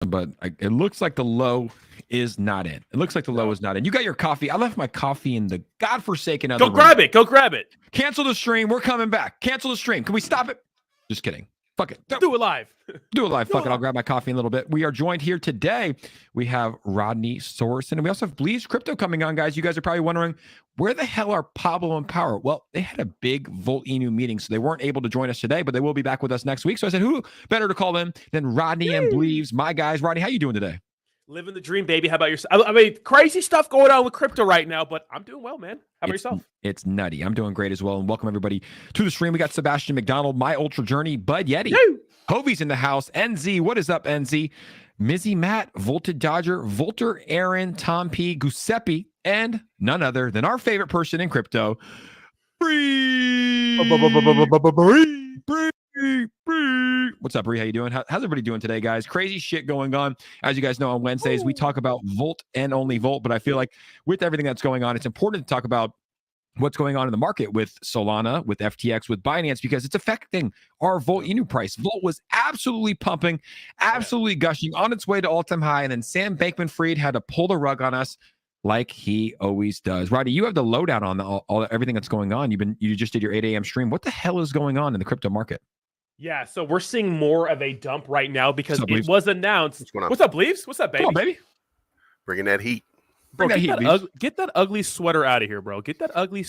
but it looks like the low is not in. It looks like the low is not in. You got your coffee. I left my coffee in the godforsaken other room. Grab it. Go grab it. Cancel the stream. We're coming back. Cancel the stream. Can we stop it? Just kidding. Fuck it. Do it live. Do it live. Fuck it. I'll grab my coffee in a little bit. We are joined here today. We have Rodney Sorensen, and we also have Bleeves Crypto coming on, guys. You guys are probably wondering, where the hell are Pablo and Power? Well, they had a big Volt Inu meeting, so they weren't able to join us today, but they will be back with us next week. So I said, who better to call in than Rodney and Bleeves, my guys. Rodney, how you doing today? Living the dream, baby. How about yourself? I mean, crazy stuff going on with crypto right now, but I'm doing well, man. How about yourself? It's nutty. I'm doing great as well. And welcome everybody to the stream. We got Sebastian McDonald, My Ultra Journey, Bud Yeti, Hovey's in the house, NZ. What is up, NZ? Mizzy Matt, Volted Dodger, Volter Aaron, Tom P, Giuseppe, and none other than our favorite person in crypto, Bree. What's up, Bree? How you doing? How's everybody doing today, guys? Crazy shit going on. As you guys know, on Wednesdays, we talk about Volt and only Volt, but I feel like with everything that's going on, it's important to talk about what's going on in the market with Solana, with FTX, with Binance, because it's affecting our Volt Inu price. Volt was absolutely pumping, absolutely gushing, on its way to all-time high, and then Sam Bankman-Fried had to pull the rug on us like he always does. Roddy, you have the lowdown on everything that's going on. You just did your 8 a.m. stream. What the hell is going on in the crypto market? Yeah, so we're seeing more of a dump right now because it was announced. What's up, Bleeves? What's up, baby? Come on, baby. Bringing that heat. Bro, get that ugly sweater out of here, bro. Get that ugly.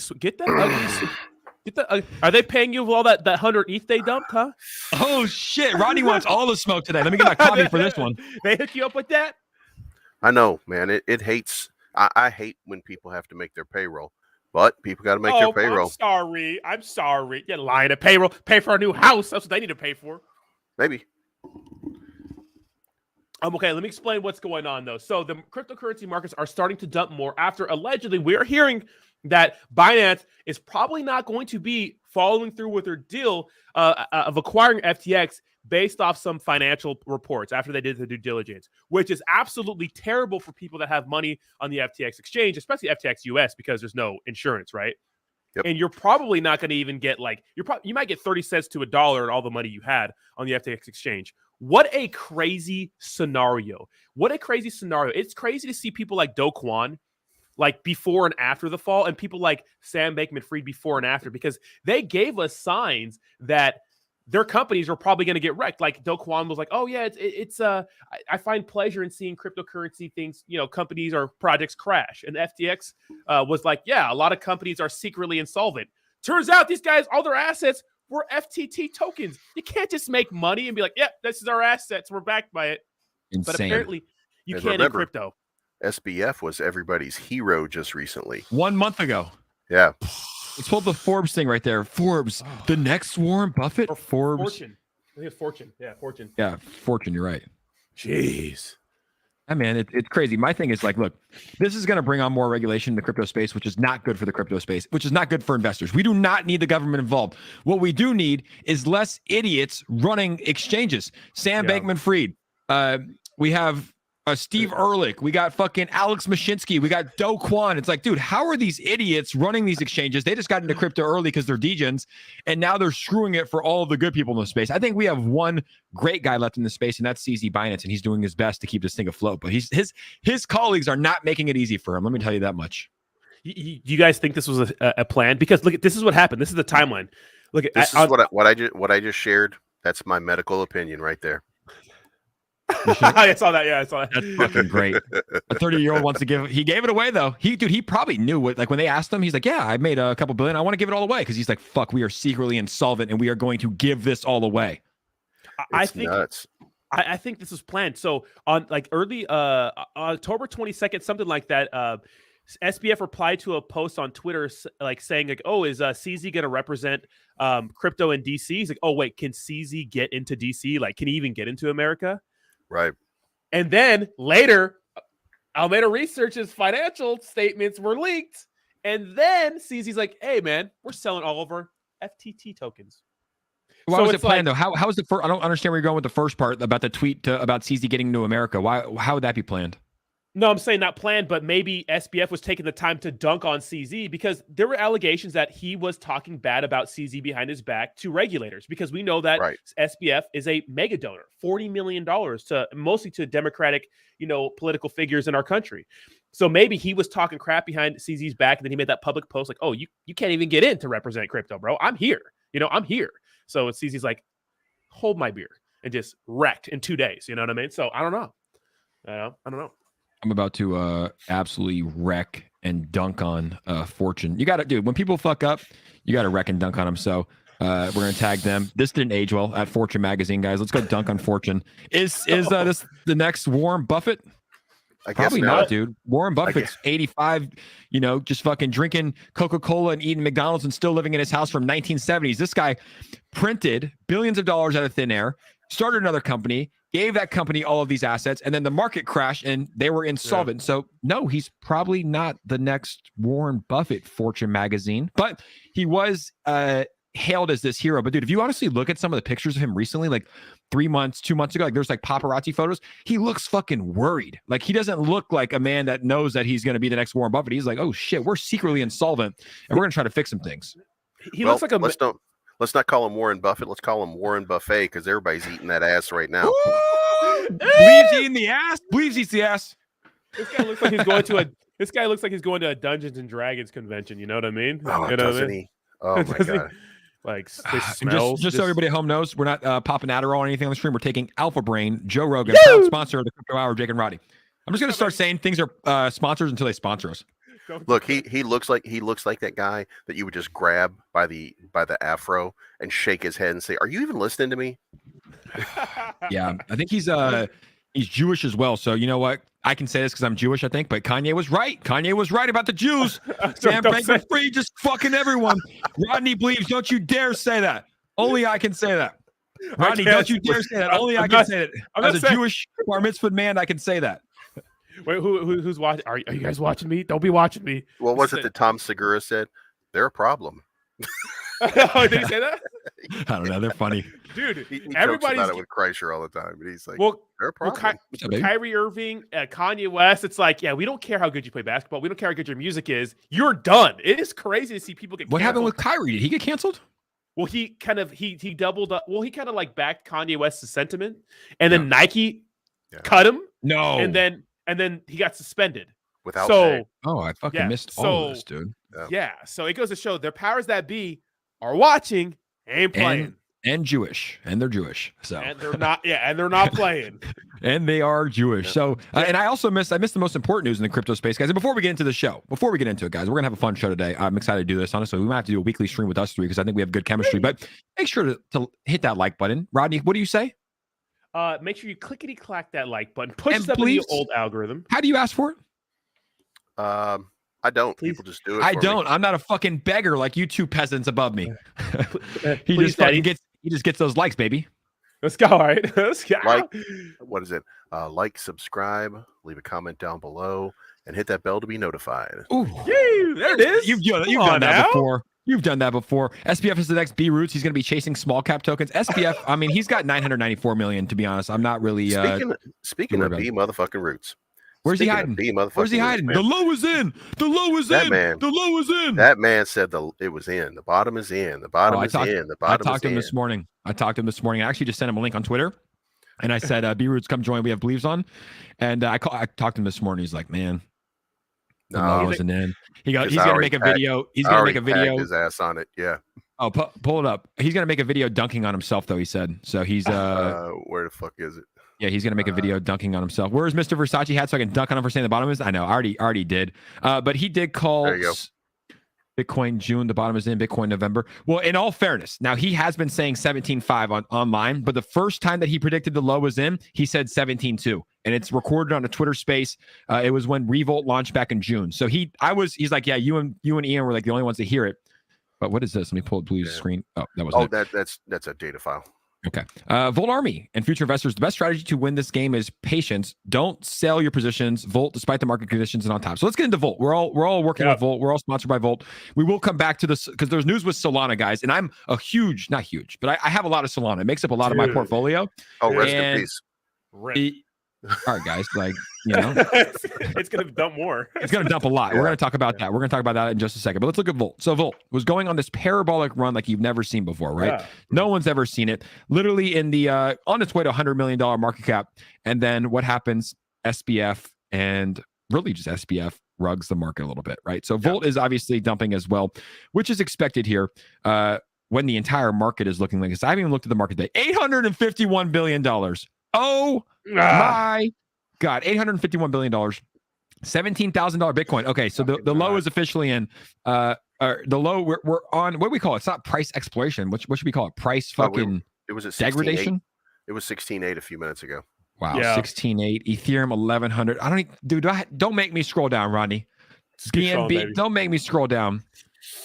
Are they paying you all that 100 ETH they dumped, huh? Oh shit! Rodney wants all the smoke today. Let me get my coffee for this one. They hook you up with that? I know, man. It hates. I hate when people have to make their payroll, but people got to make their payroll. I'm sorry. You're lying to payroll. Pay for a new house. That's what they need to pay for. Maybe. Okay, let me explain what's going on, though. So the cryptocurrency markets are starting to dump more after allegedly we're hearing that Binance is probably not going to be following through with their deal of acquiring FTX based off some financial reports after they did the due diligence, which is absolutely terrible for people that have money on the FTX exchange, especially FTX US, because there's no insurance, right? Yep. And you're probably not going to even get you might get 30 cents to $1 and all the money you had on the FTX exchange. What a crazy scenario. What a crazy scenario. It's crazy to see people like Do Kwon, like before and after the fall, and people like Sam Bankman-Fried before and after, because they gave us signs that their companies were probably going to get wrecked. Like Do Kwon was like, oh yeah, I find pleasure in seeing cryptocurrency things, companies or projects crash. And FTX was like, yeah, a lot of companies are secretly insolvent. Turns out these guys, all their assets were FTT tokens. You can't just make money and be like, yep, this is our assets. We're backed by it. Insane. But apparently you can't in crypto. SBF was everybody's hero just recently. 1 month ago. Yeah. Let's pull the Forbes thing right there. Forbes, the next Warren Buffett. Or Forbes. Fortune. I think it's Fortune. Yeah, Fortune. Yeah, Fortune. You're right. Jeez. I mean, it's crazy. My thing is like, look, this is going to bring on more regulation in the crypto space, which is not good for the crypto space, which is not good for investors. We do not need the government involved. What we do need is less idiots running exchanges. Sam Bankman-Fried. We have Steve Ehrlich. We got fucking Alex Mashinsky. We got Do Kwon. It's like, dude, how are these idiots running these exchanges? They just got into crypto early because they're degens, and now they're screwing it for all of the good people in the space. I think we have one great guy left in the space, and that's 𝗖𝗍 Binance, and he's doing his best to keep this thing afloat. But his colleagues are not making it easy for him. Let me tell you that much. You guys think this was a plan? Because look, this is what happened. This is the timeline. Look, this is what I just shared. That's my medical opinion right there. I saw that. Yeah, I saw that. That's fucking great. A 30-year-old wants to he gave it away though. He probably knew what, like when they asked him, he's like, yeah, I made a couple billion. I want to give it all away. Because he's like, fuck, we are secretly insolvent and we are going to give this all away. I think nuts. I think this was planned. So on like early October 22nd, something like that, SBF replied to a post on Twitter like saying like, oh, is 𝗖𝗍 going to represent crypto in DC? He's like, oh wait, can 𝗖𝗍 get into DC? Like, can he even get into America? Right. And then later, Alameda Research's financial statements were leaked. And then 𝗖𝗍's like, hey, man, we're selling all of our FTT tokens. Why was it planned, though? How was the first? I don't understand where you're going with the first part about the tweet about 𝗖𝗍 getting to America. How would that be planned? No, I'm saying not planned, but maybe SBF was taking the time to dunk on CZ because there were allegations that he was talking bad about CZ behind his back to regulators because we know that Right. SBF is a mega donor, $40 million to mostly to Democratic, political figures in our country. So maybe he was talking crap behind CZ's back, and then he made that public post like, "Oh, you can't even get in to represent crypto, bro. I'm here. I'm here." So CZ's like, "Hold my beer," and just wrecked in 2 days. You know what I mean? So I don't know. I don't know. I'm about to absolutely wreck and dunk on Fortune. You got to, dude, when people fuck up, you got to wreck and dunk on them. So we're going to tag them. This didn't age well at Fortune magazine, guys. Let's go dunk on Fortune. Is this the next Warren Buffett? I guess Probably not, dude. Warren Buffett's 85, just fucking drinking Coca-Cola and eating McDonald's and still living in his house from 1970s. This guy printed billions of dollars out of thin air, started another company, gave that company all of these assets, and then the market crashed and they were insolvent. Yeah. So no, he's probably not the next Warren Buffett, Fortune magazine, but he was hailed as this hero. But dude, if you honestly look at some of the pictures of him recently, like 2 months ago, like there's like paparazzi photos, he looks fucking worried. Like he doesn't look like a man that knows that he's going to be the next Warren Buffett. He's like, oh shit, we're secretly insolvent and we're going to try to fix some things. He looks like a... Let's not call him Warren Buffett. Let's call him Warren Buffet because everybody's eating that ass right now. Bleeves eating the ass. Bleeves eats the ass. This guy looks like he's going to a. This guy looks like he's going to a Dungeons and Dragons convention. You know what I mean? Oh, doesn't he? Oh my god! Like smells. Just so everybody at home knows, we're not popping Adderall or anything on the stream. We're taking Alpha Brain, Joe Rogan, proud sponsor of the Crypto Hour, Jake and Roddy. I'm just gonna start saying things are sponsors until they sponsor us. Look, he looks like that guy that you would just grab by the afro and shake his head and say, "Are you even listening to me?" Yeah, I think he's Jewish as well. So you know what? I can say this because I'm Jewish, I think, but Kanye was right. Kanye was right about the Jews. Sam Bankman-Fried, just fucking everyone. Rodney Bleeves, don't you dare say that. Only I can say that. Rodney, don't you dare say that. Only I can say that. As a Jewish bar mitzvah man, I can say that. Wait, who's watching? Are you guys watching me? Don't be watching me. What was it that Tom Segura said? They're a problem. Oh, did he say that? I don't know. They're funny. Dude, he jokes about it with Kreischer all the time. But he's like, they're a problem. Kyrie Irving, Kanye West, it's like, yeah, we don't care how good you play basketball. We don't care how good your music is. You're done. It is crazy to see people get canceled. What happened with Kyrie? Did he get canceled? Well, he kind of doubled up. Well, he kind of like backed Kanye West's sentiment, and then Nike cut him. No, and then he got suspended without pay. Oh, I fucking missed all of this, dude. Yeah, so it goes to show their powers that be are watching and playing. And Jewish, and they're Jewish, so and they're not, and they're not playing, and they are Jewish. So, and I also missed the most important news in the crypto space, guys. And before we get into it, guys, we're gonna have a fun show today. I'm excited to do this. Honestly, we might have to do a weekly stream with us three because I think we have good chemistry. But make sure to hit that like button. Rodney, what do you say? Make sure you clickety clack that like button. Push us up in the old algorithm. How do you ask for it? I don't. Please. People just do it. I don't. I'm not a fucking beggar like you two peasants above me. He just gets those likes, baby. Let's go. All right. Let's go. Like, what is it? Like, subscribe, leave a comment down below, and hit that bell to be notified. Ooh, yay, there it is. You've done that before. You've done that before. SBF is the next B Roots. He's going to be chasing small cap tokens. SBF, I mean, he's got 994 million. To be honest, I'm not really. Speaking of B motherfucking Roots. Where's he hiding? Where's he hiding? The low is in. The low is in. The low is in. That man said it was in. The bottom is in. The bottom is in. The bottom is in. I talked to him this morning. I actually just sent him a link on Twitter, and I said, "B Roots, come join. We have Bleeves on." And I talked to him this morning. He's like, "Man, the low wasn't in." He's gonna make a video. He's gonna make a video. His ass on it. Yeah. Oh, pull it up. He's gonna make a video dunking on himself, though. He said so. He's where the fuck is it? Yeah, he's gonna make a video dunking on himself. Where's Mr. Versace hat so I can dunk on him for saying the bottom is? I know, I already did. But he did call Bitcoin June, the bottom is in, Bitcoin November. Well, in all fairness, now he has been saying 17.5 online, but the first time that he predicted the low was in, he said 17.2, and it's recorded on a Twitter space. It was when Revolt launched back in June. So he's like, yeah, you and Ian were like the only ones to hear it. But what is this? Let me pull up Blue's screen. Oh, that was that's a data file. Okay. Volt Army and future investors, the best strategy to win this game is patience. Don't sell your positions. Volt, despite the market conditions, and on top. So let's get into Volt. We're all working with Volt. We're all sponsored by Volt. We will come back to this because there's news with Solana, guys, and I'm not huge, but I have a lot of Solana. It makes up a lot of my portfolio. Oh, rest in peace. All right, guys. Like, You know, it's going to dump more. it's going to dump a lot. We're going to talk about that. We're going to talk about that in just a second. But let's look at Volt. So Volt was going on this parabolic run like you've never seen before, right? Yeah. No one's ever seen it. Literally in the on its way to $100 million market cap. And then what happens? SBF and really just SBF rugs the market a little bit, right? So Volt is obviously dumping as well, which is expected here. When the entire market is looking like this. I haven't even looked at the market today. $851 billion. Oh my God. $851 billion. $17,000 Bitcoin. Okay, so the low is officially in. The low, we're on, what do we call it? It's not price exploration. What should we call it? Price fucking it was at degradation? It was 16.8 a few minutes ago. Wow, 16.8. Ethereum 1100. I don't even, dude, don't make me scroll down, Rodney. BNB, don't make me scroll down.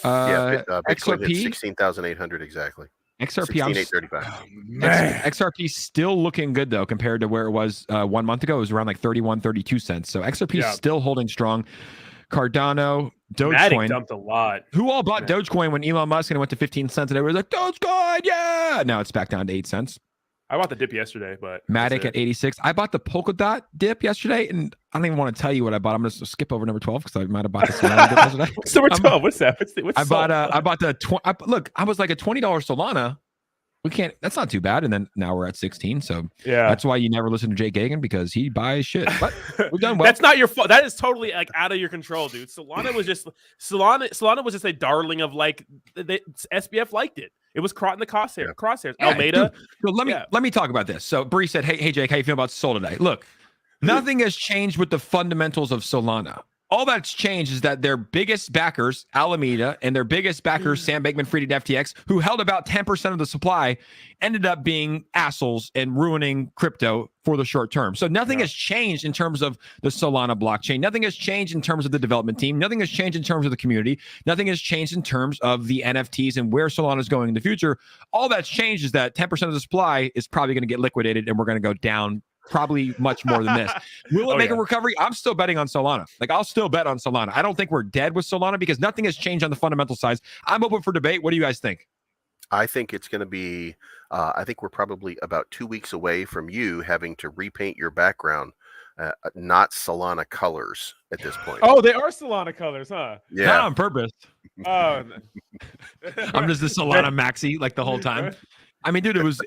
Bitcoin XRP hit 16,800 exactly. XRP, 16,835. XRP still looking good though compared to where it was 1 month ago. It was around like 31, 32 cents. So XRP is still holding strong. Cardano, Dogecoin dumped a lot. Who all bought Dogecoin when Elon Musk and it went to 15 cents and everybody was like, Dogecoin, yeah. Now it's back down to 8 cents. I bought the dip yesterday, but Matic at 86. I bought the Polkadot dip yesterday, and I don't even want to tell you what I bought. I'm going to skip over number 12 because I might have bought the Solana dip yesterday. What's number 12? What's that? What's I bought the look. I was like a $20 Solana. We can't. That's not too bad. And then now we're at 16. So that's why you never listen to Jake Gagan because he buys shit. But we've done well. That's not your fault. That is totally like out of your control, dude. Solana was just a darling of like the SBF liked it. It was caught in the crosshairs. Yeah, Almeida. Dude, so let me talk about this. So Bree said, "Hey Jake, how you feel about Sol today?" Look, nothing has changed with the fundamentals of Solana. All that's changed is that their biggest backers, Alameda, and their biggest backers, Sam Bankman-Fried and FTX, who held about 10% of the supply, ended up being assholes and ruining crypto for the short term. So nothing has changed in terms of the Solana blockchain. Nothing has changed in terms of the development team. Nothing has changed in terms of the community. Nothing has changed in terms of the NFTs and where Solana is going in the future. All that's changed is that 10% of the supply is probably going to get liquidated and we're going to go down probably much more than this. Will it make a recovery? I'm still betting on Solana. Like, I'll still bet on Solana. I don't think we're dead with Solana because nothing has changed on the fundamental side. I'm open for debate. What do you guys think? I think it's going to be, I think we're probably about 2 weeks away from you having to repaint your background, not Solana colors at this point. Oh, they are Solana colors, huh? Yeah. Not on purpose. Oh. I'm just the Solana maxi like the whole time. I mean, dude, it was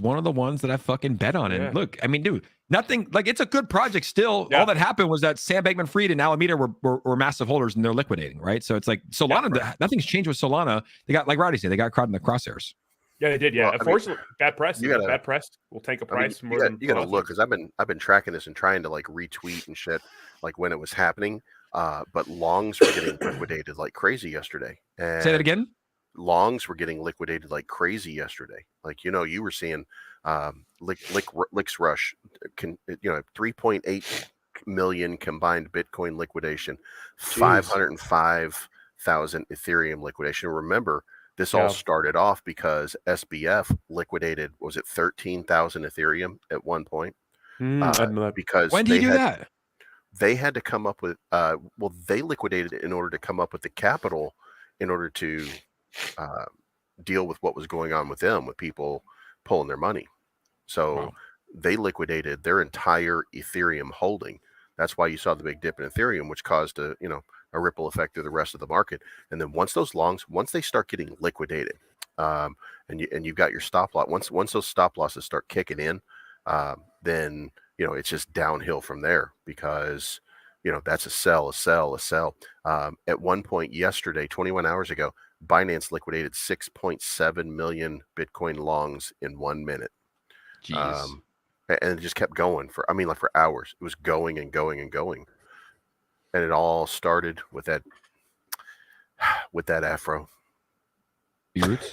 one of the ones that I fucking bet on. And look, I mean, dude, nothing like it's a good project still. All that happened was that Sam Bankman-Fried and Alameda were massive holders and they're liquidating, right? So it's like Solana, nothing's changed with Solana. They got, like Roddy said, they got caught in the crosshairs. Yeah, they did. Yeah, well, unfortunately, bad press. Bad press will take a price more than you got to look because I've been tracking this and trying to like retweet and shit like when it was happening. But longs were getting liquidated like crazy yesterday. And say that again. Longs were getting liquidated like crazy yesterday. Like, you were seeing Licks Rush, 3.8 million combined Bitcoin liquidation, 505,000 Ethereum liquidation. Remember, this all started off because SBF liquidated, was it 13,000 Ethereum at one point? Because when did you do that? They had to come up with, they liquidated it in order to come up with the capital in order to deal with what was going on with them, with people pulling their money. So they liquidated their entire Ethereum holding. That's why you saw the big dip in Ethereum, which caused a ripple effect through the rest of the market. And then once those longs, once they start getting liquidated, and you've got your stop loss, once those stop losses start kicking in, then it's just downhill from there because that's a sell. At one point yesterday, 21 hours ago, Binance liquidated 6.7 million Bitcoin longs in 1 minute. Jeez. And it just kept going for hours. It was going and going and going. And it all started with that afro. Roots?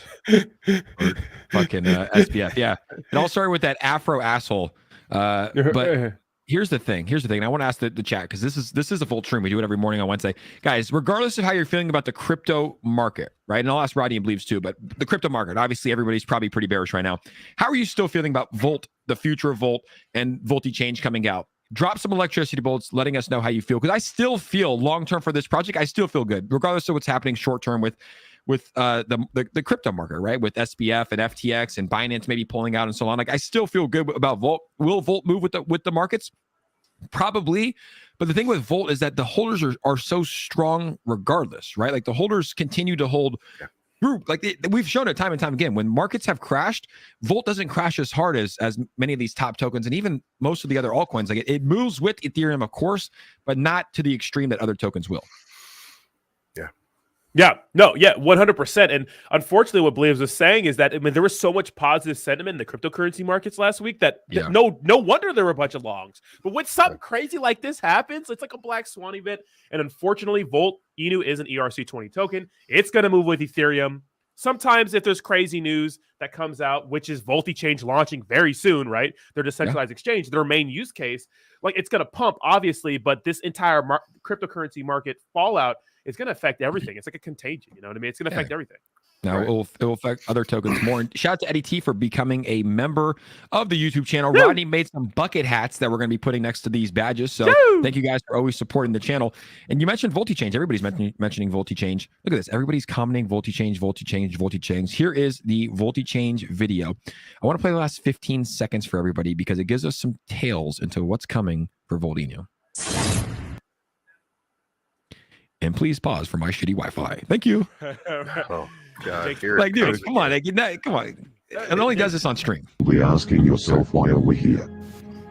Fucking SBF. Yeah. It all started with that afro asshole. But here's the thing. And I want to ask the chat because this is a full stream. We do it every morning on Wednesday. Guys, regardless of how you're feeling about the crypto market, right? And I'll ask Rodney and Bleeves too, but the crypto market, obviously everybody's probably pretty bearish right now. How are you still feeling about Volt, the future of Volt, and VoltiChange coming out? Drop some electricity bolts, letting us know how you feel. Because I still feel long-term for this project, I still feel good, regardless of what's happening short-term with the crypto market, right? With SBF and FTX and Binance maybe pulling out and Solana. Like, I still feel good about Volt. Will Volt move with the markets? Probably. But the thing with Volt is that the holders are so strong regardless, right? Like the holders continue to hold through. Like we've shown it time and time again. When markets have crashed, Volt doesn't crash as hard as many of these top tokens and even most of the other altcoins. Like it moves with Ethereum, of course, but not to the extreme that other tokens will. Yeah, no, yeah, 100%. And unfortunately, what Bleeves was saying is that, I mean, there was so much positive sentiment in the cryptocurrency markets last week that no wonder there were a bunch of longs. But when something crazy like this happens, it's like a black swan event. And unfortunately, Volt Inu is an ERC20 token. It's going to move with Ethereum. Sometimes if there's crazy news that comes out, which is VoltiChange launching very soon, right? Their decentralized exchange, their main use case, like it's going to pump, obviously, but this entire cryptocurrency market fallout is going to affect everything. It's like a contagion, you know what I mean? It's going to affect everything. Now it will affect other tokens more. And shout out to Eddie T for becoming a member of the YouTube channel. Rodney made some bucket hats that we're going to be putting next to these badges. So thank you guys for always supporting the channel. And you mentioned VoltiChange. Everybody's mentioning VoltiChange. Look at this. Everybody's commenting VoltiChange, VoltiChange, VoltiChange. Here is the VoltiChange video. I want to play the last 15 seconds for everybody because it gives us some tales into what's coming for Volt Inu. And please pause for my shitty Wi-Fi. Thank you. Oh, God. Like, dude, come on. Come on. It only does this on stream. Be asking yourself, why are we here?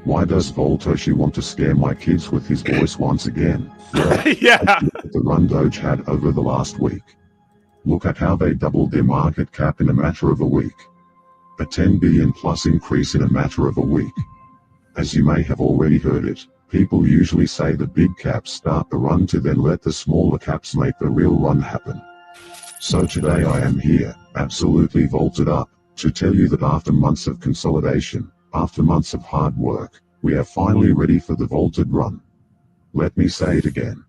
Why does Volt Inu want to scare my kids with his voice once again? Well, yeah. The run Doge had over the last week. Look at how they doubled their market cap in a matter of a week. A 10 billion plus increase in a matter of a week. As you may have already heard it, people usually say the big caps start the run to then let the smaller caps make the real run happen. So today I am here, absolutely vaulted up, to tell you that after months of consolidation, after months of hard work, we are finally ready for the vaulted run. Let me say it again.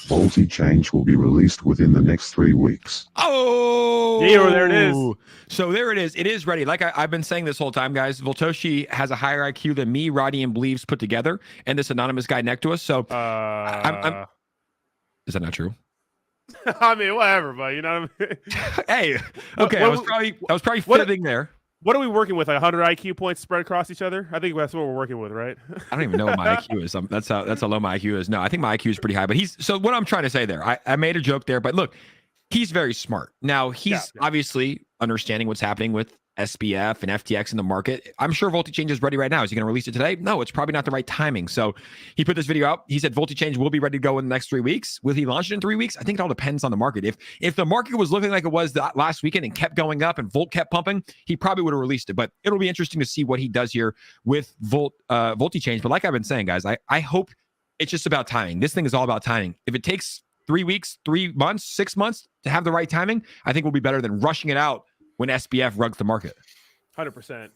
VoltiChange will be released within the next 3 weeks. Oh, yeah, there it is. So there it is. It is ready. Like I've been saying this whole time, guys. Voltoshi has a higher IQ than me, Rodney, and Bleeves put together, and this anonymous guy next to us. So, I'm is that not true? I mean, whatever, but you know what I mean. Hey, okay. I was probably fibbing there. What are we working with? Like 100 IQ points spread across each other? I think that's what we're working with, right? I don't even know what my IQ is. That's how low my IQ is. No, I think my IQ is pretty high. But so what I'm trying to say there, I made a joke there, but look, he's very smart. Now he's obviously understanding what's happening with SBF and FTX in the market. I'm sure VoltiChange is ready right now. Is he going to release it today? No, it's probably not the right timing. So he put this video out. He said VoltiChange will be ready to go in the next 3 weeks. Will he launch it in 3 weeks? I think it all depends on the market. If the market was looking like it was that last weekend and kept going up and Volt kept pumping, he probably would have released it. But it'll be interesting to see what he does here with VoltiChange. But like I've been saying, guys, I hope it's just about timing. This thing is all about timing. If it takes 3 weeks, 3 months, 6 months to have the right timing, I think we'll be better than rushing it out when SBF rugs the market. 100%.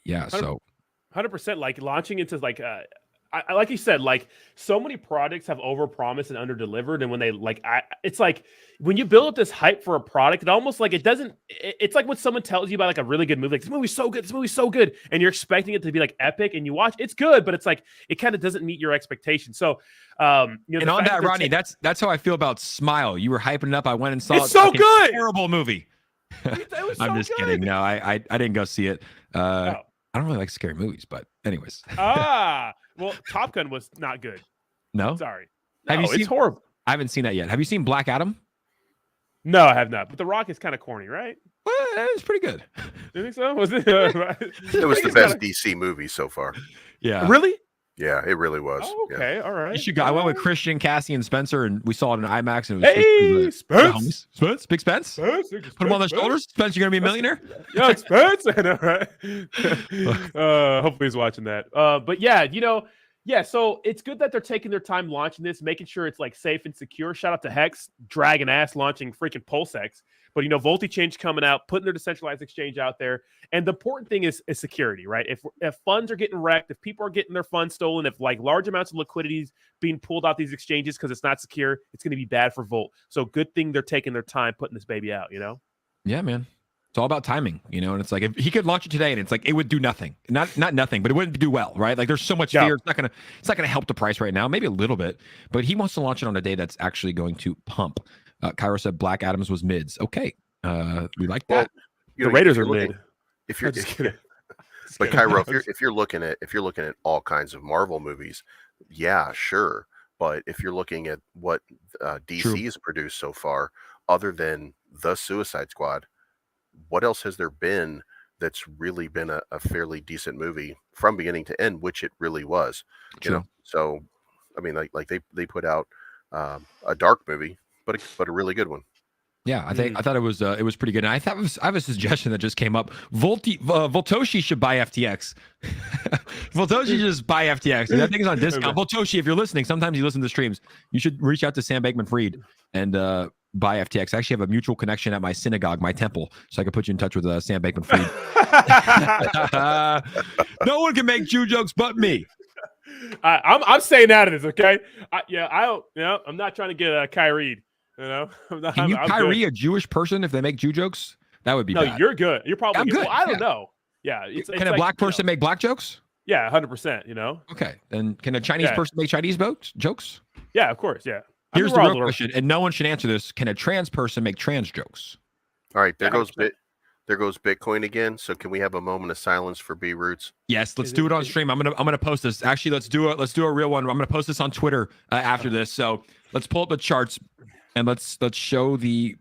Yeah, so 100%. Like launching into like I like you said, like so many products have overpromised and underdelivered, and when they it's like when you build up this hype for a product, it almost like it doesn't. It's like when someone tells you about like a really good movie, like this movie's so good, this movie's so good, and you're expecting it to be like epic, and you watch, it's good, but it's like it kind of doesn't meet your expectations. So, and on that, Rodney, that's how I feel about Smile. You were hyping it up. I went and saw it's so good, terrible movie. I'm just kidding. No, I didn't go see it. I don't really like scary movies, but anyways. Well, Top Gun was not good. No? Sorry. Have you seen, it's horrible. I haven't seen that yet. Have you seen Black Adam? No, I have not. But The Rock is kind of corny, right? Well, it's pretty good. You think so? Was it? It was the best DC movie so far. Yeah. Really? Yeah, it really was. Oh, okay, yeah. all right. You should go. I went with Christian, Cassie, and Spencer, and we saw it in IMAX. And it was Spence, Big Spence. Put him on the shoulders. Spence, you're gonna be a millionaire. Yeah, Spence. I know, right? Hopefully he's watching that. But yeah, so it's good that they're taking their time launching this, making sure it's like safe and secure. Shout out to Hex, dragging ass launching freaking PulseX. But VoltiChange coming out, putting their decentralized exchange out there. And the important thing is security, right? If funds are getting wrecked, if people are getting their funds stolen, if like large amounts of liquidity is being pulled out these exchanges because it's not secure, it's going to be bad for Volt. So good thing they're taking their time putting this baby out, Yeah, man. It's all about timing, and it's like if he could launch it today and it's like it would do nothing. Not nothing, but it wouldn't do well, right? Like there's so much fear. It's not gonna help the price right now, maybe a little bit, but he wants to launch it on a day that's actually going to pump. Cairo said Black Adams was mids. Okay. We like that. The Raiders are mid. If you're But Cairo, if you're looking at all kinds of Marvel movies, yeah, sure. But if you're looking at what DC has produced so far, other than the Suicide Squad, what else has there been that's really been a fairly decent movie from beginning to end, which it really was, you know? So, I mean, like they put out a dark movie, but a really good one. Yeah, I thought it was pretty good. And I have a suggestion that just came up. Voltoshi should buy FTX. Voltoshi should just buy FTX. That thing is on discount. Voltoshi, if you're listening, sometimes you listen to streams. You should reach out to Sam Bankman-Fried and buy FTX. I actually have a mutual connection at my synagogue, my temple, so I can put you in touch with Sam Bankman-Fried. No one can make Jew jokes but me. I'm staying out of this, okay? I'm not trying to get Kyrie. You know, can you Kyrie a Jewish person if they make Jew jokes? That would be bad. You're good. You're probably good. Well, I don't know. Yeah, can a black person make black jokes? Yeah, 100%. You know. Okay, then can a Chinese person make Chinese jokes? Yeah, of course. Yeah. Here's the real question, and no one should answer this: can a trans person make trans jokes? All right, there goes Bitcoin again. So can we have a moment of silence for B Roots? Yes, let's do it on stream. I'm gonna post this. Actually, let's do a real one. I'm gonna post this on Twitter after this. So let's pull up the charts. And let's show the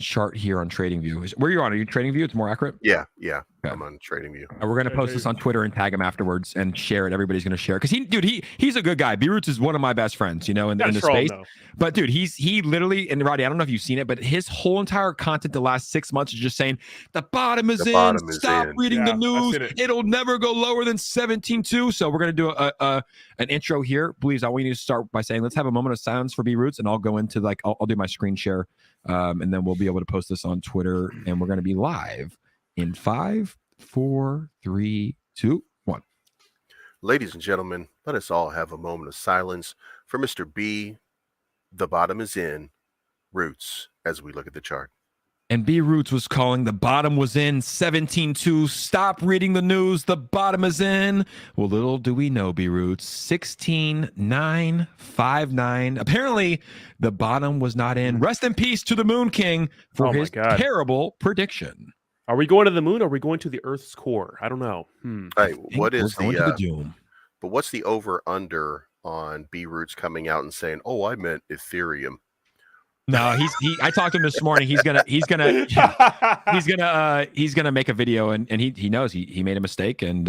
chart here on TradingView. Where are you on? Are you TradingView? It's more accurate? Yeah. Okay. I'm on TradingView. We're going to post this on Twitter and tag him afterwards and share it. Everybody's going to share it. Because he's a good guy. B-Roots is one of my best friends, in the space. But dude, he literally, and Roddy, I don't know if you've seen it, but his whole entire content the last 6 months is just saying, the bottom is in. Stop reading the news. It'll never go lower than 17.2. So we're going to do an intro here. Bleeves, I want you to start by saying, let's have a moment of silence for B-Roots, and I'll go into I'll do my screen share. And then we'll be able to post this on Twitter, and we're going to be live in 5, 4, 3, 2, 1. Ladies and gentlemen, let us all have a moment of silence for Mr. B. The bottom is in Roots as we look at the chart. And B Roots was calling the bottom was in 17.2. Stop reading the news. The bottom is in. Well, little do we know, B Roots, 16.959. Apparently, the bottom was not in. Rest in peace to the Moon King for his terrible prediction. Are we going to the moon or are we going to the Earth's core? I don't know. Hey, what is the doom? But what's the over under on B Roots coming out and saying, "Oh, I meant Ethereum"? No, I talked to him this morning. He's gonna make a video, and he knows he made a mistake, and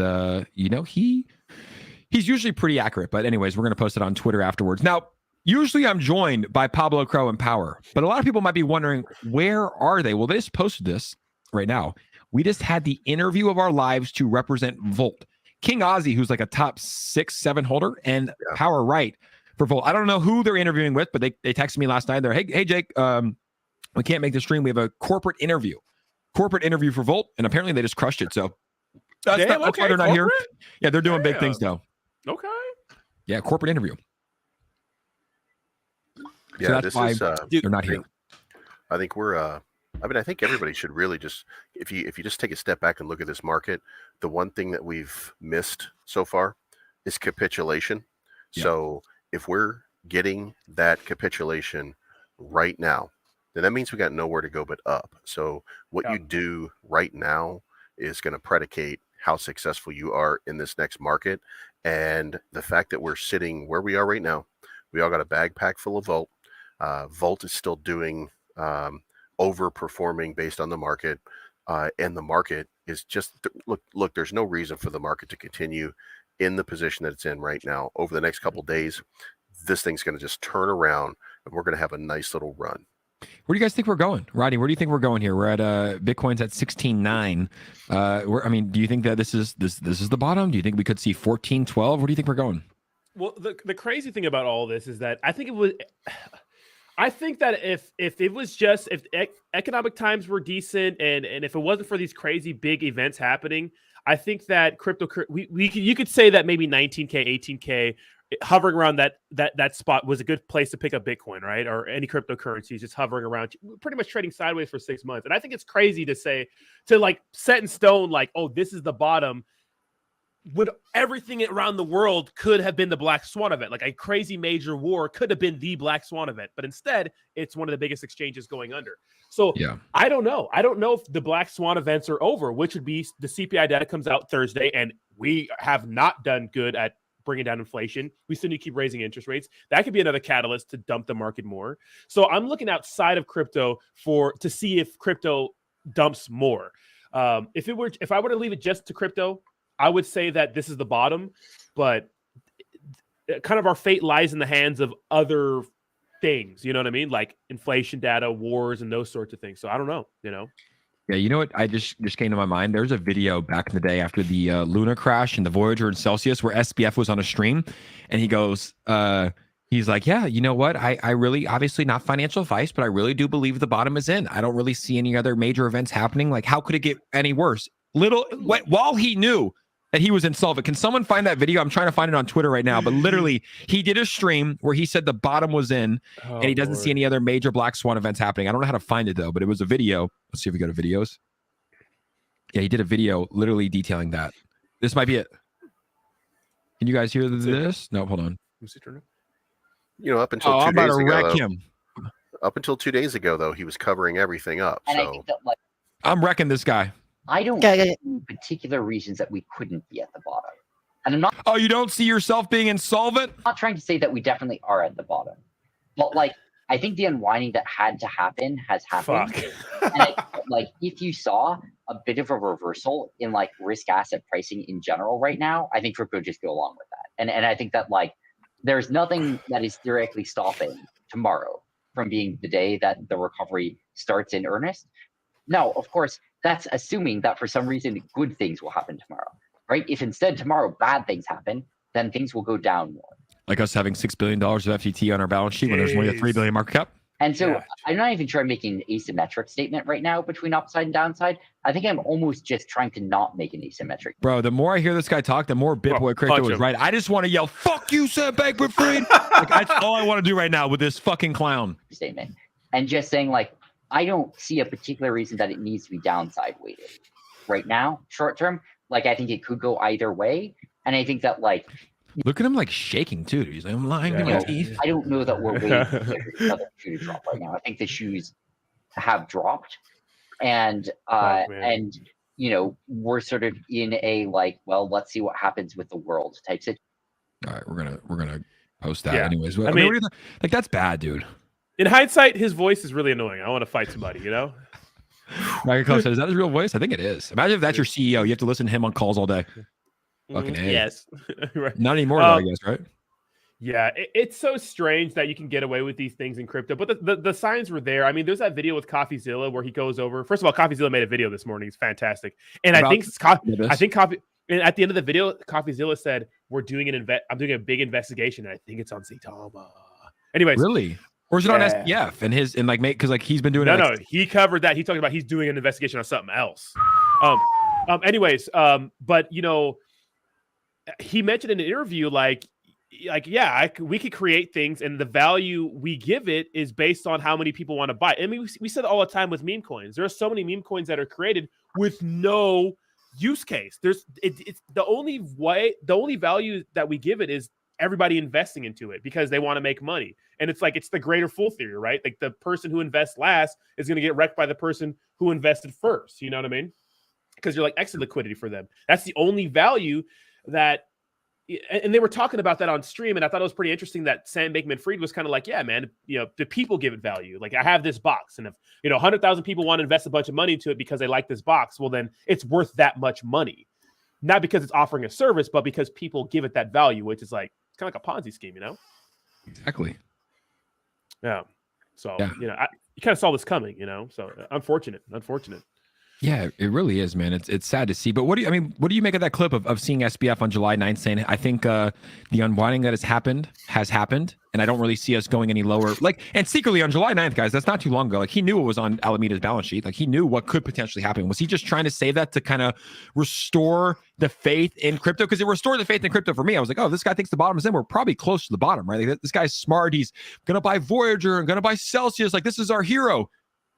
he's usually pretty accurate. But anyways, we're gonna post it on Twitter afterwards. Now, usually I'm joined by Pablo Crow and Power, but a lot of people might be wondering, where are they? Well, they just posted this right now. We just had the interview of our lives to represent Volt. King Ozzy, who's like a top 6-7 holder, and Power Right for Volt. I don't know who they're interviewing with, but they texted me last night. They're, hey Jake, we can't make the stream. We have a corporate interview for Volt, and apparently they just crushed it. So that's why they're not here. Yeah, they're doing big things though. Okay. Yeah, corporate interview. Yeah, so that's why they're not here. I think we're. I think everybody should really just, if you just take a step back and look at this market, the one thing that we've missed so far is capitulation. Yeah. So if we're getting that capitulation right now, then that means we got nowhere to go but up. So what you do right now is going to predicate how successful you are in this next market. And the fact that we're sitting where we are right now, we all got a backpack full of Volt. Volt is still doing overperforming based on the market, and the market is just look. There's no reason for the market to continue in the position that it's in right now. Over the next couple of days, this thing's going to just turn around, and we're going to have a nice little run. Where do you guys think we're going, Rodney? Where do you think we're going here? We're at Bitcoin's at 16.9. Do you think that this is the bottom? Do you think we could see 14.12? Where do you think we're going? Well, the crazy thing about all this is that I think that if it was just if economic times were decent and if it wasn't for these crazy big events happening, I think that you could say that maybe 19K, 18K hovering around that spot was a good place to pick up Bitcoin, right? Or any cryptocurrencies just hovering around, pretty much trading sideways for 6 months. And I think it's crazy to say, to like set in stone, like, oh, this is the bottom everything around the world could have been the black swan event. Like a crazy major war could have been the black swan event, but instead it's one of the biggest exchanges going under. So Yeah. I don't know if the black swan events are over, which would be the CPI data comes out Thursday, and we have not done good at bringing down inflation. We still need to keep raising interest rates. That could be another catalyst to dump the market more. So I'm looking outside of crypto to see if crypto dumps more. If I were to leave it just to crypto, I would say that this is the bottom, but kind of our fate lies in the hands of other things. You know what I mean? Like inflation data, wars, and those sorts of things. So I don't know, Yeah, you know what? I just came to my mind. There's a video back in the day after the Luna crash and the Voyager and Celsius where SBF was on a stream, and he goes, he's like, yeah, you know what? I really, obviously not financial advice, but I really do believe the bottom is in. I don't really see any other major events happening. Like, how could it get any worse? While he knew that he was insolvent. Can someone find that video? I'm trying to find it on Twitter right now, but literally he did a stream where he said the bottom was in and he doesn't see any other major black swan events happening. I don't know how to find it though, but it was a video. Let's see if we go to videos. Yeah, he did a video literally detailing that. This might be it. Can you guys hear this? No, hold on. Up until I'm 2 about days to ago, wreck though, him. up until 2 days ago, though, he was covering everything up. And I So think that, like, I'm wrecking this guy. I don't see particular reasons that we couldn't be at the bottom. And I'm not Oh, you don't see yourself being insolvent? trying to say that we definitely are at the bottom. But like, I think the unwinding that had to happen has happened. And if you saw a bit of a reversal in like risk asset pricing in general right now, I think crypto just go along with that. And I think that like there's nothing that is directly stopping tomorrow from being the day that the recovery starts in earnest. Now, of course, that's assuming that for some reason good things will happen tomorrow, right? If instead tomorrow bad things happen, then things will go down more. Like us having $6 billion of FTT on our balance sheet when there's only a $3 billion market cap? And so I'm not even trying to make an asymmetric statement right now between upside and downside. I think I'm almost just trying to not make an asymmetric. Bro, the more I hear this guy talk, the more Bitboy crypto is right. I just want to yell, fuck you, Sam Bankman-Fried. Like, that's all I want to do right now with this fucking clown. Statement. And just saying, like, I don't see a particular reason that it needs to be downside weighted right now, short term. Like, I think it could go either way. And I think that, like, look at him like shaking too. He's like, I'm lying to my teeth. I don't know that we're waiting for another shoe to drop right now. I think the shoes have dropped, and we're sort of in a like, well, let's see what happens with the world type situation. All right, we're gonna post that anyways. I mean, mean, like that's bad, dude. In hindsight, his voice is really annoying. I want to fight somebody, Michael Coach says, is that his real voice? I think it is. Imagine if that's your CEO. You have to listen to him on calls all day. Fucking A. Yes. Right. Not anymore, though, I guess, right? Yeah, it's so strange that you can get away with these things in crypto, but the signs were there. I mean, there's that video with CoffeeZilla where he goes over. First of all, CoffeeZilla made a video this morning. It's fantastic, and at the end of the video, CoffeeZilla said, "I'm doing a big investigation, and I think it's on 𝗖𝗢𝗡𝗧." Anyways, really? Or is it on SPF and he's been doing it? No, he covered that. He talked about he's doing an investigation on something else. But he mentioned in an interview, we could create things, and the value we give it is based on how many people want to buy. I mean, we said all the time with meme coins. There are so many meme coins that are created with no use case. It's the only value that we give it is everybody investing into it because they want to make money. And it's the greater fool theory, right? Like the person who invests last is going to get wrecked by the person who invested first. You know what I mean? Because you're like exit liquidity for them. That's the only value that, and they were talking about that on stream. And I thought it was pretty interesting that Sam Bankman-Fried was kind of like, yeah, man, the people give it value. Like I have this box, and if 100,000 people want to invest a bunch of money into it because they like this box, well, then it's worth that much money. Not because it's offering a service, but because people give it that value, which is like, it's kind of like a Ponzi scheme, Exactly. Yeah. So, you kind of saw this coming, so unfortunate. Yeah, it really is, man. It's sad to see. But what do you make of that clip of seeing SBF on July 9th saying, I think the unwinding that has happened, and I don't really see us going any lower. And secretly on July 9th, guys, that's not too long ago. Like he knew what was on Alameda's balance sheet. Like he knew what could potentially happen. Was he just trying to say that to kind of restore the faith in crypto? Because it restored the faith in crypto for me. I was like, oh, this guy thinks the bottom is in. We're probably close to the bottom, right? Like, this guy's smart. He's gonna buy Voyager and gonna buy Celsius. Like this is our hero.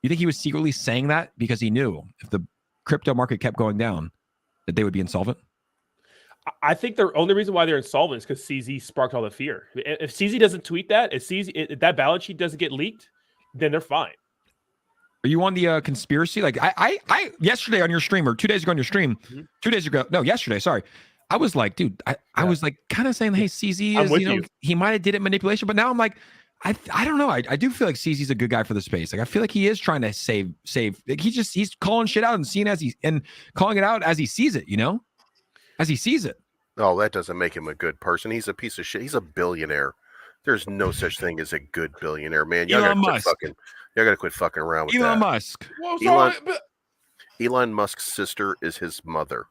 You think he was secretly saying that because he knew if the crypto market kept going down that they would be insolvent? I think the only reason why they're insolvent is because CZ sparked all the fear. If CZ doesn't tweet that, if that balance sheet doesn't get leaked, then they're fine. Are you on the conspiracy? Like I yesterday on your stream, or 2 days ago on your stream, 2 days ago, no, yesterday, sorry. I was like, dude, I was like kind of saying, hey, CZ is, he might have did it manipulation, but now I'm like, I don't know. I do feel like CZ's a good guy for the space. Like I feel like he is trying to save. Like he's calling shit out and seeing and calling it out as he sees it, as he sees it. Oh, that doesn't make him a good person. He's a piece of shit. He's a billionaire. There's no such thing as a good billionaire, man. Y'all gotta quit fucking around with Elon that. Musk. Well, Elon Musk's sister is his mother.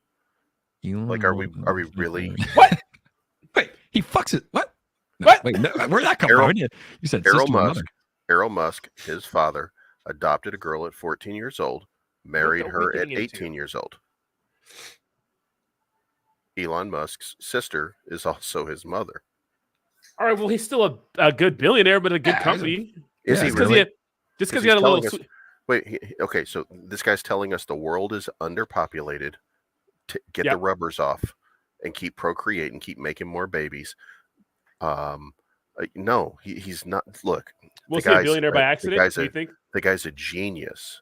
Like, are we really? What? Wait, he fucks it. What? No, What? Wait, no, where'd that come from? You said Errol Musk, his father, adopted a girl at 14 years old, married her at 18 years old. Elon Musk's sister is also his mother. All right, well, he's still a good billionaire, but a good company. Is he really? Just because he got a little... Okay, so this guy's telling us the world is underpopulated. Get the rubbers off and keep procreating, keep making more babies. No, he's not. Look, was he a billionaire by accident? Do you think? The guy's a genius.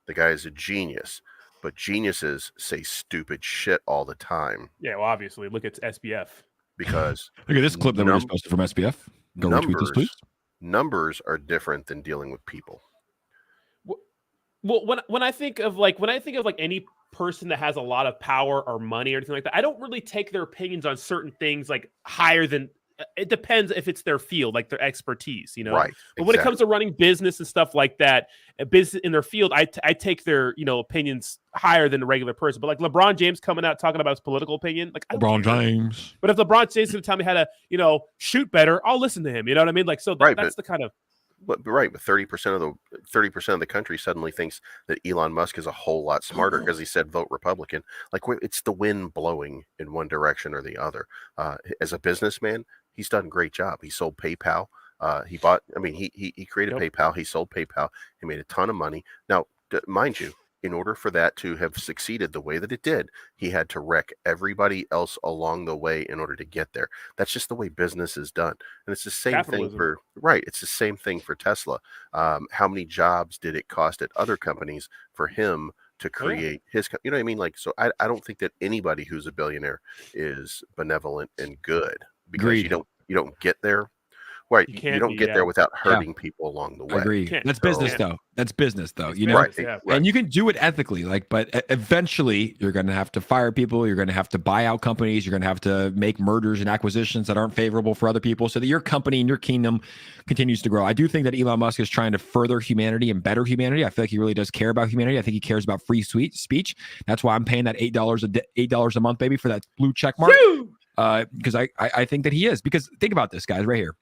The guy is a genius, but geniuses say stupid shit all the time. Yeah, well, obviously, look at SBF. Because look at this clip that we just posted from SBF. Go retweet this, please. Numbers are different than dealing with people. Well, when I think of like any person that has a lot of power or money or anything like that, I don't really take their opinions on certain things like higher than. It depends if it's their field, like their expertise, Right. But when it comes to running business and stuff like that, a business in their field, I take their opinions higher than the regular person. But like LeBron James coming out talking about his political opinion, like LeBron James. But if LeBron James is going to tell me how to shoot better, I'll listen to him. You know what I mean? Like that's the kind of. But 30% of the country suddenly thinks that Elon Musk is a whole lot smarter because he said vote Republican. Like it's the wind blowing in one direction or the other. As a businessman, he's done a great job. He sold PayPal. He created PayPal. He sold PayPal. He made a ton of money. Now, mind you, in order for that to have succeeded the way that it did, he had to wreck everybody else along the way in order to get there. That's just the way business is done. And it's the same thing it's the same thing for Tesla. How many jobs did it cost at other companies for him to create his, you know what I mean? Like, so I don't think that anybody who's a billionaire is benevolent and good, because you don't get there. Right, you don't get there without hurting people along the way. I agree. That's business, though. That's business, though. Right. And you can do it ethically. But eventually, you're going to have to fire people. You're going to have to buy out companies. You're going to have to make mergers and acquisitions that aren't favorable for other people, so that your company and your kingdom continues to grow. I do think that Elon Musk is trying to further humanity and better humanity. I feel like he really does care about humanity. I think he cares about free speech. That's why I'm paying that $8 a month, baby, for that blue check mark. Because I think that he is. Because think about this, guys, right here.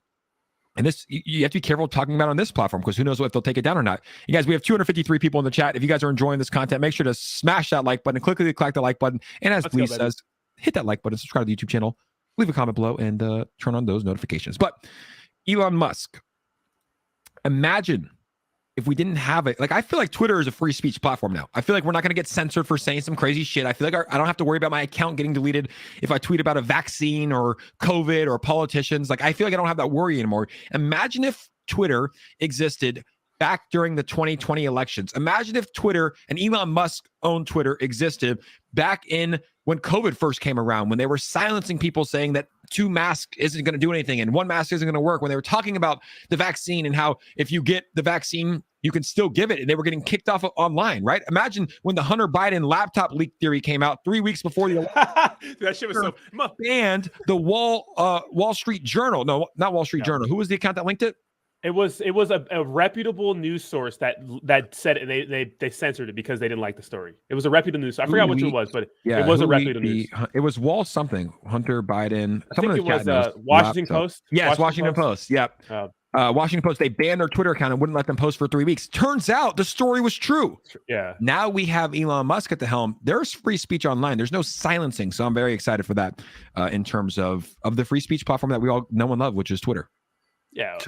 And this, you have to be careful talking about on this platform, because who knows if they'll take it down or not. You guys, we have 253 people in the chat. If you guys are enjoying this content, make sure to smash that like button, click the like button. And as Bleeves says, hit that like button, subscribe to the YouTube channel, leave a comment below, and turn on those notifications. But Elon Musk, imagine if we didn't have it. Like, I feel like Twitter is a free speech platform now. I feel like we're not going to get censored for saying some crazy shit. I feel like I don't have to worry about my account getting deleted if I tweet about a vaccine or COVID or politicians. Like, I feel like I don't have that worry anymore. Imagine if Twitter existed back during the 2020 elections. Imagine if Twitter and Elon Musk owned Twitter existed back in when COVID first came around, when they were silencing people saying that 2 masks isn't going to do anything and 1 mask isn't going to work, when they were talking about the vaccine and how if you get the vaccine, you can still give it, and they were getting kicked off online, right? Imagine when the Hunter Biden laptop leak theory came out 3 weeks before the election. That shit was so banned the Wall Street Journal. No, not Wall Street Journal. Who was the account that linked it? It was a reputable news source that said it, and they censored it because they didn't like the story. It was a reputable news. I forgot which one it was, but it was a reputable news. It was Wall something. Hunter Biden. I think it was Washington Post. Yes, Washington Post. Yep. Washington Post. They banned their Twitter account and wouldn't let them post for 3 weeks. Turns out the story was true. Yeah. Now we have Elon Musk at the helm. There's free speech online. There's no silencing. So I'm very excited for that in terms of the free speech platform that we all know and love, which is Twitter. Yeah.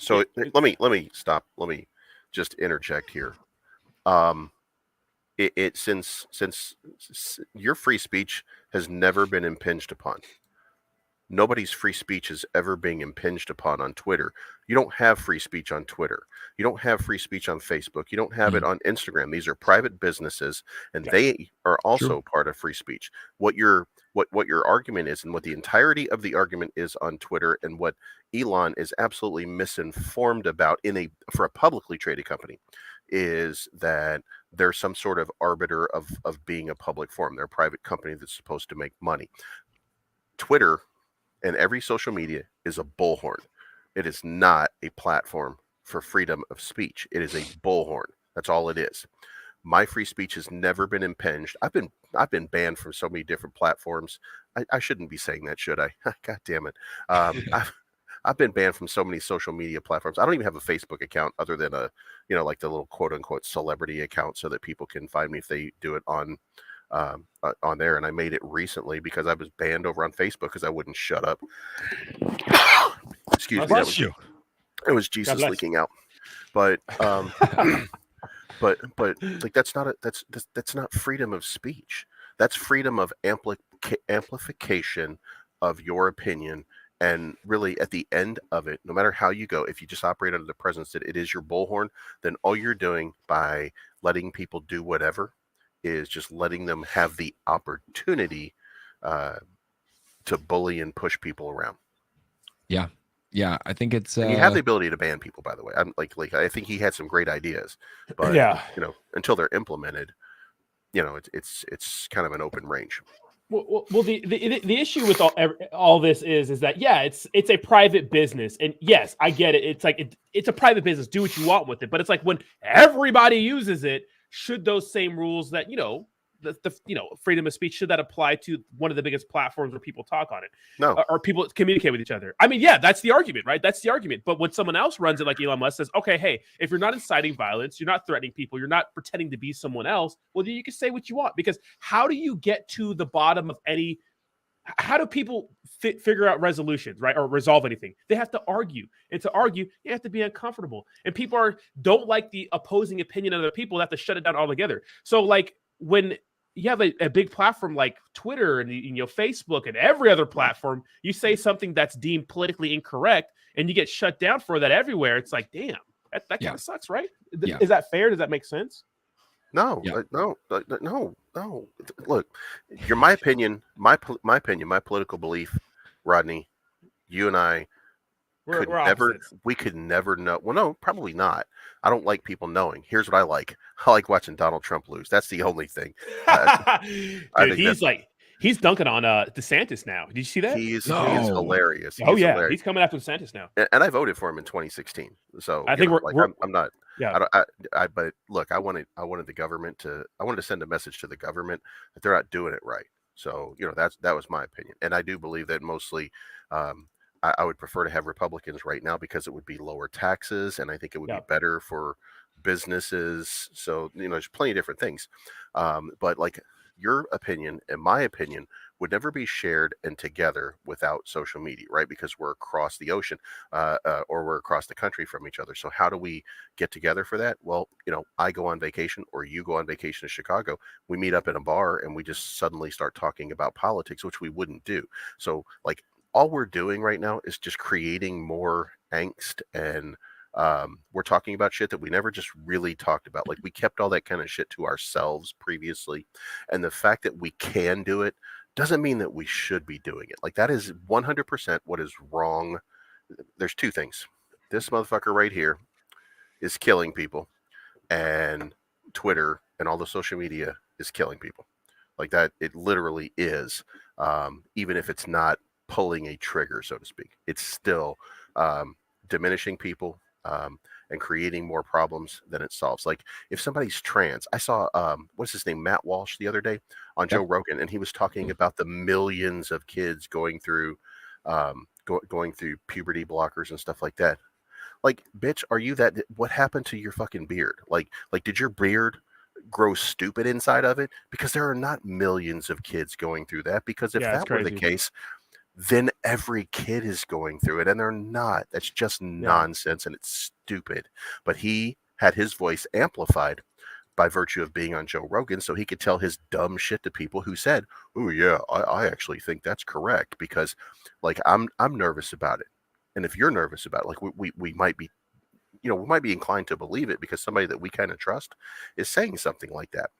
So let me stop. Let me just interject here. Since your free speech has never been impinged upon. Nobody's free speech is ever being impinged upon on Twitter. You don't have free speech on Twitter. You don't have free speech on Facebook. You don't have it on Instagram. These are private businesses, and they are also part of free speech. What your argument is, and what the entirety of the argument is on Twitter, and what Elon is absolutely misinformed about for a publicly traded company, is that they're some sort of arbiter of being a public forum. They're a private company that's supposed to make money. Twitter and every social media is a bullhorn. It is not a platform for freedom of speech. It is a bullhorn. That's all it is. My free speech has never been impinged. I've been banned from so many different platforms. I shouldn't be saying that, should I? God damn it. I've been banned from so many social media platforms. I don't even have a Facebook account other than like the little quote unquote celebrity account so that people can find me if they do it on there. And I made it recently because I was banned over on Facebook because I wouldn't shut up. Excuse me. It was Jesus leaking out. But but like that's not freedom of speech. That's freedom of amplification of your opinion. And really, at the end of it, no matter how you go, if you just operate under the presence that it is your bullhorn, then all you're doing by letting people do whatever is just letting them have the opportunity to bully and push people around. Yeah, I think it's. And you have the ability to ban people, by the way. I'm like I think he had some great ideas, but until they're implemented, it's kind of an open range. Well, the issue with all this is that it's a private business, and yes, I get it. It's like it's a private business. Do what you want with it, but it's like when everybody uses it, should those same rules that the freedom of speech, should that apply to one of the biggest platforms where people talk on it? No, or people communicate with each other? I mean, yeah, that's the argument, right? That's the argument. But when someone else runs it, like Elon Musk says, okay, hey, if you're not inciting violence, you're not threatening people, you're not pretending to be someone else, well, then you can say what you want. Because how do you get to the bottom of how do people figure out resolutions, right? Or resolve anything? They have to argue. And to argue, you have to be uncomfortable. And people don't like the opposing opinion of other people. They have to shut it down altogether. So like when you have a big platform like Twitter and Facebook and every other platform, you say something that's deemed politically incorrect and you get shut down for that everywhere. It's like, damn, that kind of sucks, right? Is that fair? Does that make sense? No, no. Look, my opinion, my political belief, Rodney, you and I we could never know. Well, no, probably not. I don't like people knowing. Here's what I like. I like watching Donald Trump lose. That's the only thing. Dude, he's dunking on DeSantis now. Did you see that? He is hilarious. He's coming after DeSantis now. And I voted for him in 2016. So I think I'm not. Yeah. But look, I wanted the government to. I wanted to send a message to the government that they're not doing it right. So that was my opinion, and I do believe that mostly. I would prefer to have Republicans right now because it would be lower taxes, and I think it would be better for businesses. So there's plenty of different things, but like your opinion and my opinion would never be shared and together without social media, right? Because we're across the ocean, or we're across the country from each other. So how do we get together for that? Well, I go on vacation, or you go on vacation to Chicago. We meet up in a bar, and we just suddenly start talking about politics, which we wouldn't do. So like. All we're doing right now is just creating more angst, and we're talking about shit that we never just really talked about. Like we kept all that kind of shit to ourselves previously, and the fact that we can do it doesn't mean that we should be doing it. Like that is 100% what is wrong. There's two things. This motherfucker right here is killing people, and Twitter and all the social media is killing people. Like that, it literally is. Even if it's not pulling a trigger, so to speak, it's still diminishing people and creating more problems than it solves. Like if somebody's trans, I saw what's his name, Matt Walsh, the other day on Joe Rogan, and he was talking about the millions of kids going through going through puberty blockers and stuff like that. Like, bitch, are you that? What happened to your fucking beard? Like did your beard grow stupid inside of it? Because there are not millions of kids going through that. Because if that were the case, then every kid is going through it, and they're not. That's just nonsense, and it's stupid. But he had his voice amplified by virtue of being on Joe Rogan, so he could tell his dumb shit to people who said, "Oh yeah, I actually think that's correct," because like I'm nervous about it, and if you're nervous about it, like we might be, we might be inclined to believe it because somebody that we kind of trust is saying something like that.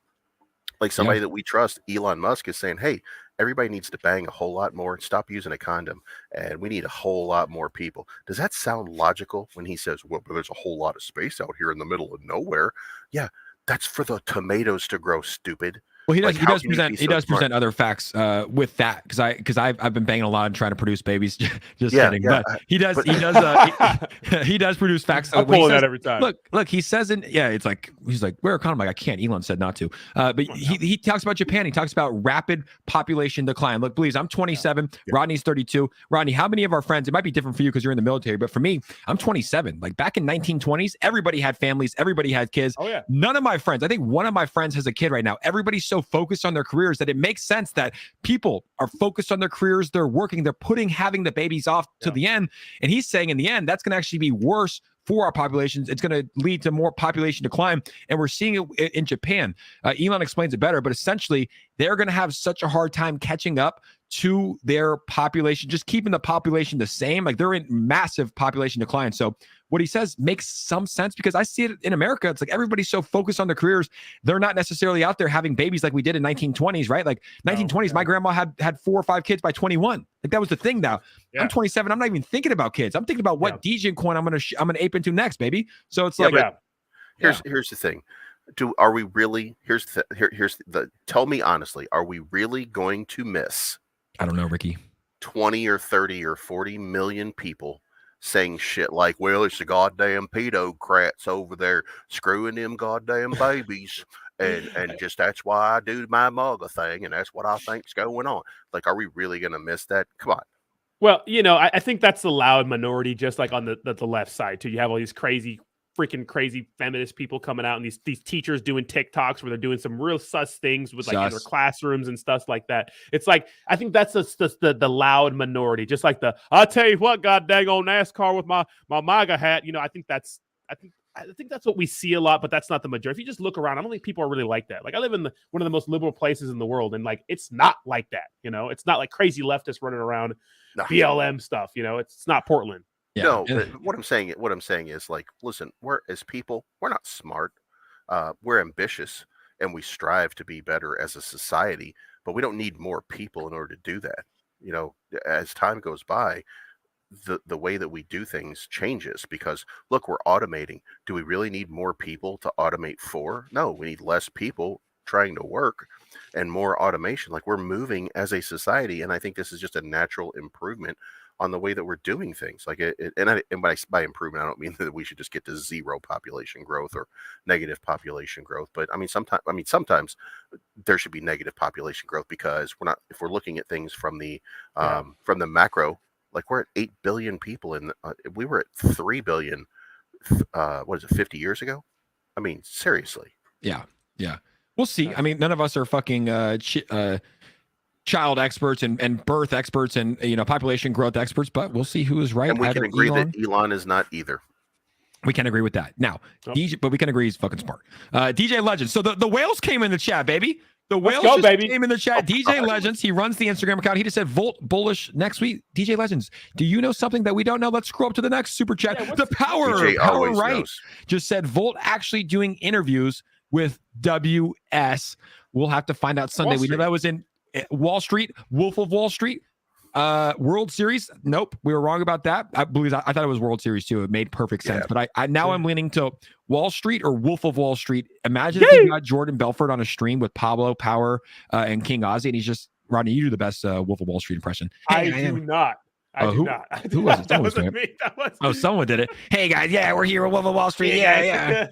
Like somebody that we trust, Elon Musk, is saying, "Hey, everybody needs to bang a whole lot more, stop using a condom, and we need a whole lot more people." Does that sound logical when he says, "Well, but there's a whole lot of space out here in the middle of nowhere"? Yeah, that's for the tomatoes to grow, stupid. Well, he does. Like, He how does can you present. be He so does smart? present other facts with that because I've been banging a lot and trying to produce babies. Just Yeah, kidding. yeah, But he does. but- He does. He does produce facts. I'm when he pulling says, that every time. Look. He says it's like he's like, "Where economy?" I'm like, I can't. Elon said not to. But he talks about Japan. He talks about rapid population decline. Look, please. I'm 27. Yeah. Rodney's 32. Rodney, how many of our friends? It might be different for you because you're in the military, but for me, I'm 27. Like back in 1920s, everybody had families. Everybody had kids. Oh yeah. None of my friends, I think one of my friends has a kid right now. Everybody's so focused on their careers that it makes sense that people are focused on their careers. They're working, they're having the babies off to the end. And he's saying in the end, that's going to actually be worse for our populations. It's going to lead to more population decline. And we're seeing it in Japan. Elon explains it better, but essentially they're going to have such a hard time catching up to their population, just keeping the population the same. Like they're in massive population decline. So what he says makes some sense because I see it in America. It's like everybody's so focused on their careers. They're not necessarily out there having babies like we did in 1920s, right? Like 1920s, my grandma had 4 or 5 kids by 21. Like that was the thing now. Yeah. I'm 27. I'm not even thinking about kids. I'm thinking about what DJ coin I'm going to ape into next, baby. So it's like, here's the thing. Are we really, here's the tell me honestly, are we really going to miss, I don't know, Ricky, 20 or 30 or 40 million people saying shit like, "Well, it's the goddamn pedocrats over there screwing them goddamn babies, and just that's why I do my MAGA thing, and that's what I think's going on." Like, are we really gonna miss that? Come on. Well, I think that's the loud minority, just like on the left side too. You have all these freaking crazy feminist people coming out, and these teachers doing TikToks where they're doing some real sus things with like in their classrooms and stuff like that. It's like, I think that's the loud minority, just like I'll tell you what, god dang on NASCAR with my MAGA hat. I think that's what we see a lot, but that's not the majority. If you just look around, I don't think people are really like that. Like I live in one of the most liberal places in the world, and like it's not like that. It's not like crazy leftists running around BLM stuff. It's not Portland. yeah. No, but what I'm saying is, like, listen, we're as people, we're not smart. We're ambitious, and we strive to be better as a society, but we don't need more people in order to do that. As time goes by, the way that we do things changes because look, we're automating. Do we really need more people to automate for? No, we need less people trying to work and more automation. Like, we're moving as a society, and I think this is just a natural improvement on the way that we're doing things. Like by improvement, I don't mean that we should just get to zero population growth or negative population growth, but sometimes there should be negative population growth because if we're looking at things from the macro, like we're at 8 billion people we were at 3 billion. 50 years ago? I mean, seriously. Yeah. We'll see. I mean, none of us are fucking child experts and birth experts and population growth experts, but we'll see who is right. And we can agree that Elon is not either. We can agree with that. Now, but we can agree he's fucking smart. DJ Legends. So the whales came in the chat, baby. The whales came in the chat. DJ Legends, he runs the Instagram account. He just said Volt bullish next week. DJ Legends, do you know something that we don't know? Let's scroll up to the next super chat. The power right knows. Just said Volt actually doing interviews with WS. We'll have to find out Sunday. We know that was in Wall Street, Wolf of Wall Street, World Series. Nope, we were wrong about that. I thought it was World Series too. It made perfect sense. But I'm leaning to Wall Street or Wolf of Wall Street. Imagine if you got Jordan Belfort on a stream with Pablo Power and King Ozzy, and he's just, Rodney, you do the best Wolf of Wall Street impression. I do not. Who was it? That wasn't me. Someone did it. Hey guys, we're here at Wolf of Wall Street. Yeah.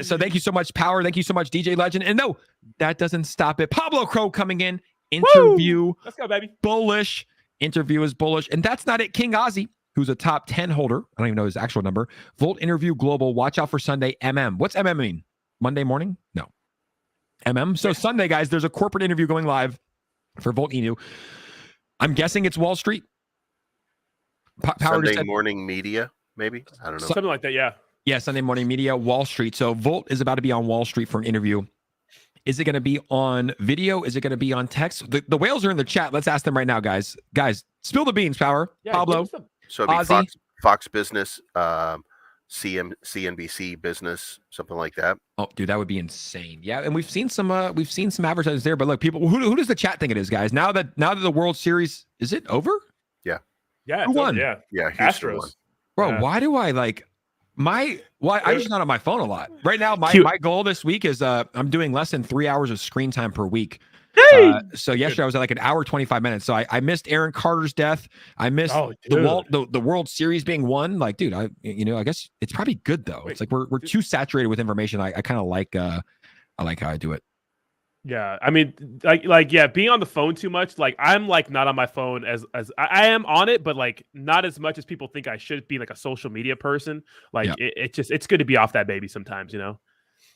So thank you so much, Power. Thank you so much, DJ Legend. And no, that doesn't stop it. Pablo Crow coming in. Interview. Woo! Let's go, baby. Bullish. Interview is bullish. And that's not it. King Ozzy, who's a top 10 holder. I don't even know his actual number. Volt Interview Global. Watch out for Sunday. What's mean? Monday morning? No. So Sunday, guys, there's a corporate interview going live for Volt Inu. I'm guessing it's Wall Street. Sunday morning media, maybe? I don't know. Something like that, yeah. Yeah, Sunday Morning Media, Wall Street. So Volt is about to be on Wall Street for an interview. Is it going to be on video? Is it going to be on text? The whales are in the chat. Let's ask them right now, guys. Guys, spill the beans, Power. Yeah, Pablo. So it'd be Ozzy. Fox Business, CNBC Business, something like that. Oh, dude, that would be insane. Yeah, and we've seen some advertisers there. But look, people, who does the chat think it is, guys? Now that the World Series, is it over? Yeah, Who won? Yeah, Yeah, Houston Astros. won. Bro, Yeah. Why do I like I just not on my phone a lot right now. My goal this week is I'm doing less than 3 hours of screen time per week. So yesterday I was at like an hour 25 minutes. So I missed Aaron Carter's death. I missed the World Series being won. Like, dude, I guess it's probably good though. It's like we're too saturated with information. I kind of like how I do it. Yeah, I mean, like, being on the phone too much. Like, I'm like not on my phone as I am on it, but like not as much as people think I should be. Like a social media person. Like, it's good to be off that baby sometimes, you know.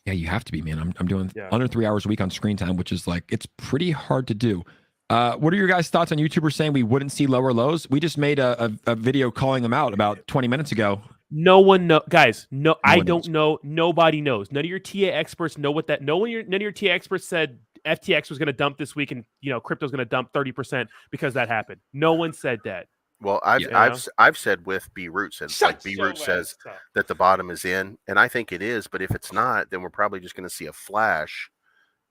Yeah, you have to be, man. I'm doing under 3 hours a week on screen time, which is like it's pretty hard to do. What are your guys' thoughts on YouTubers saying we wouldn't see lower lows? We just made a video calling them out about 20 minutes ago. No one knows, guys. No, I don't knows. know. Nobody knows. None of your TA experts know what that. None of your TA experts said FTX was going to dump this week, and crypto's going to dump 30% because that happened. No one said that. Well, I've said with 𝗖𝗓𝗧𝗏, like 𝗬𝗏 says that the bottom is in, and I think it is. But if it's not, then we're probably just going to see a flash,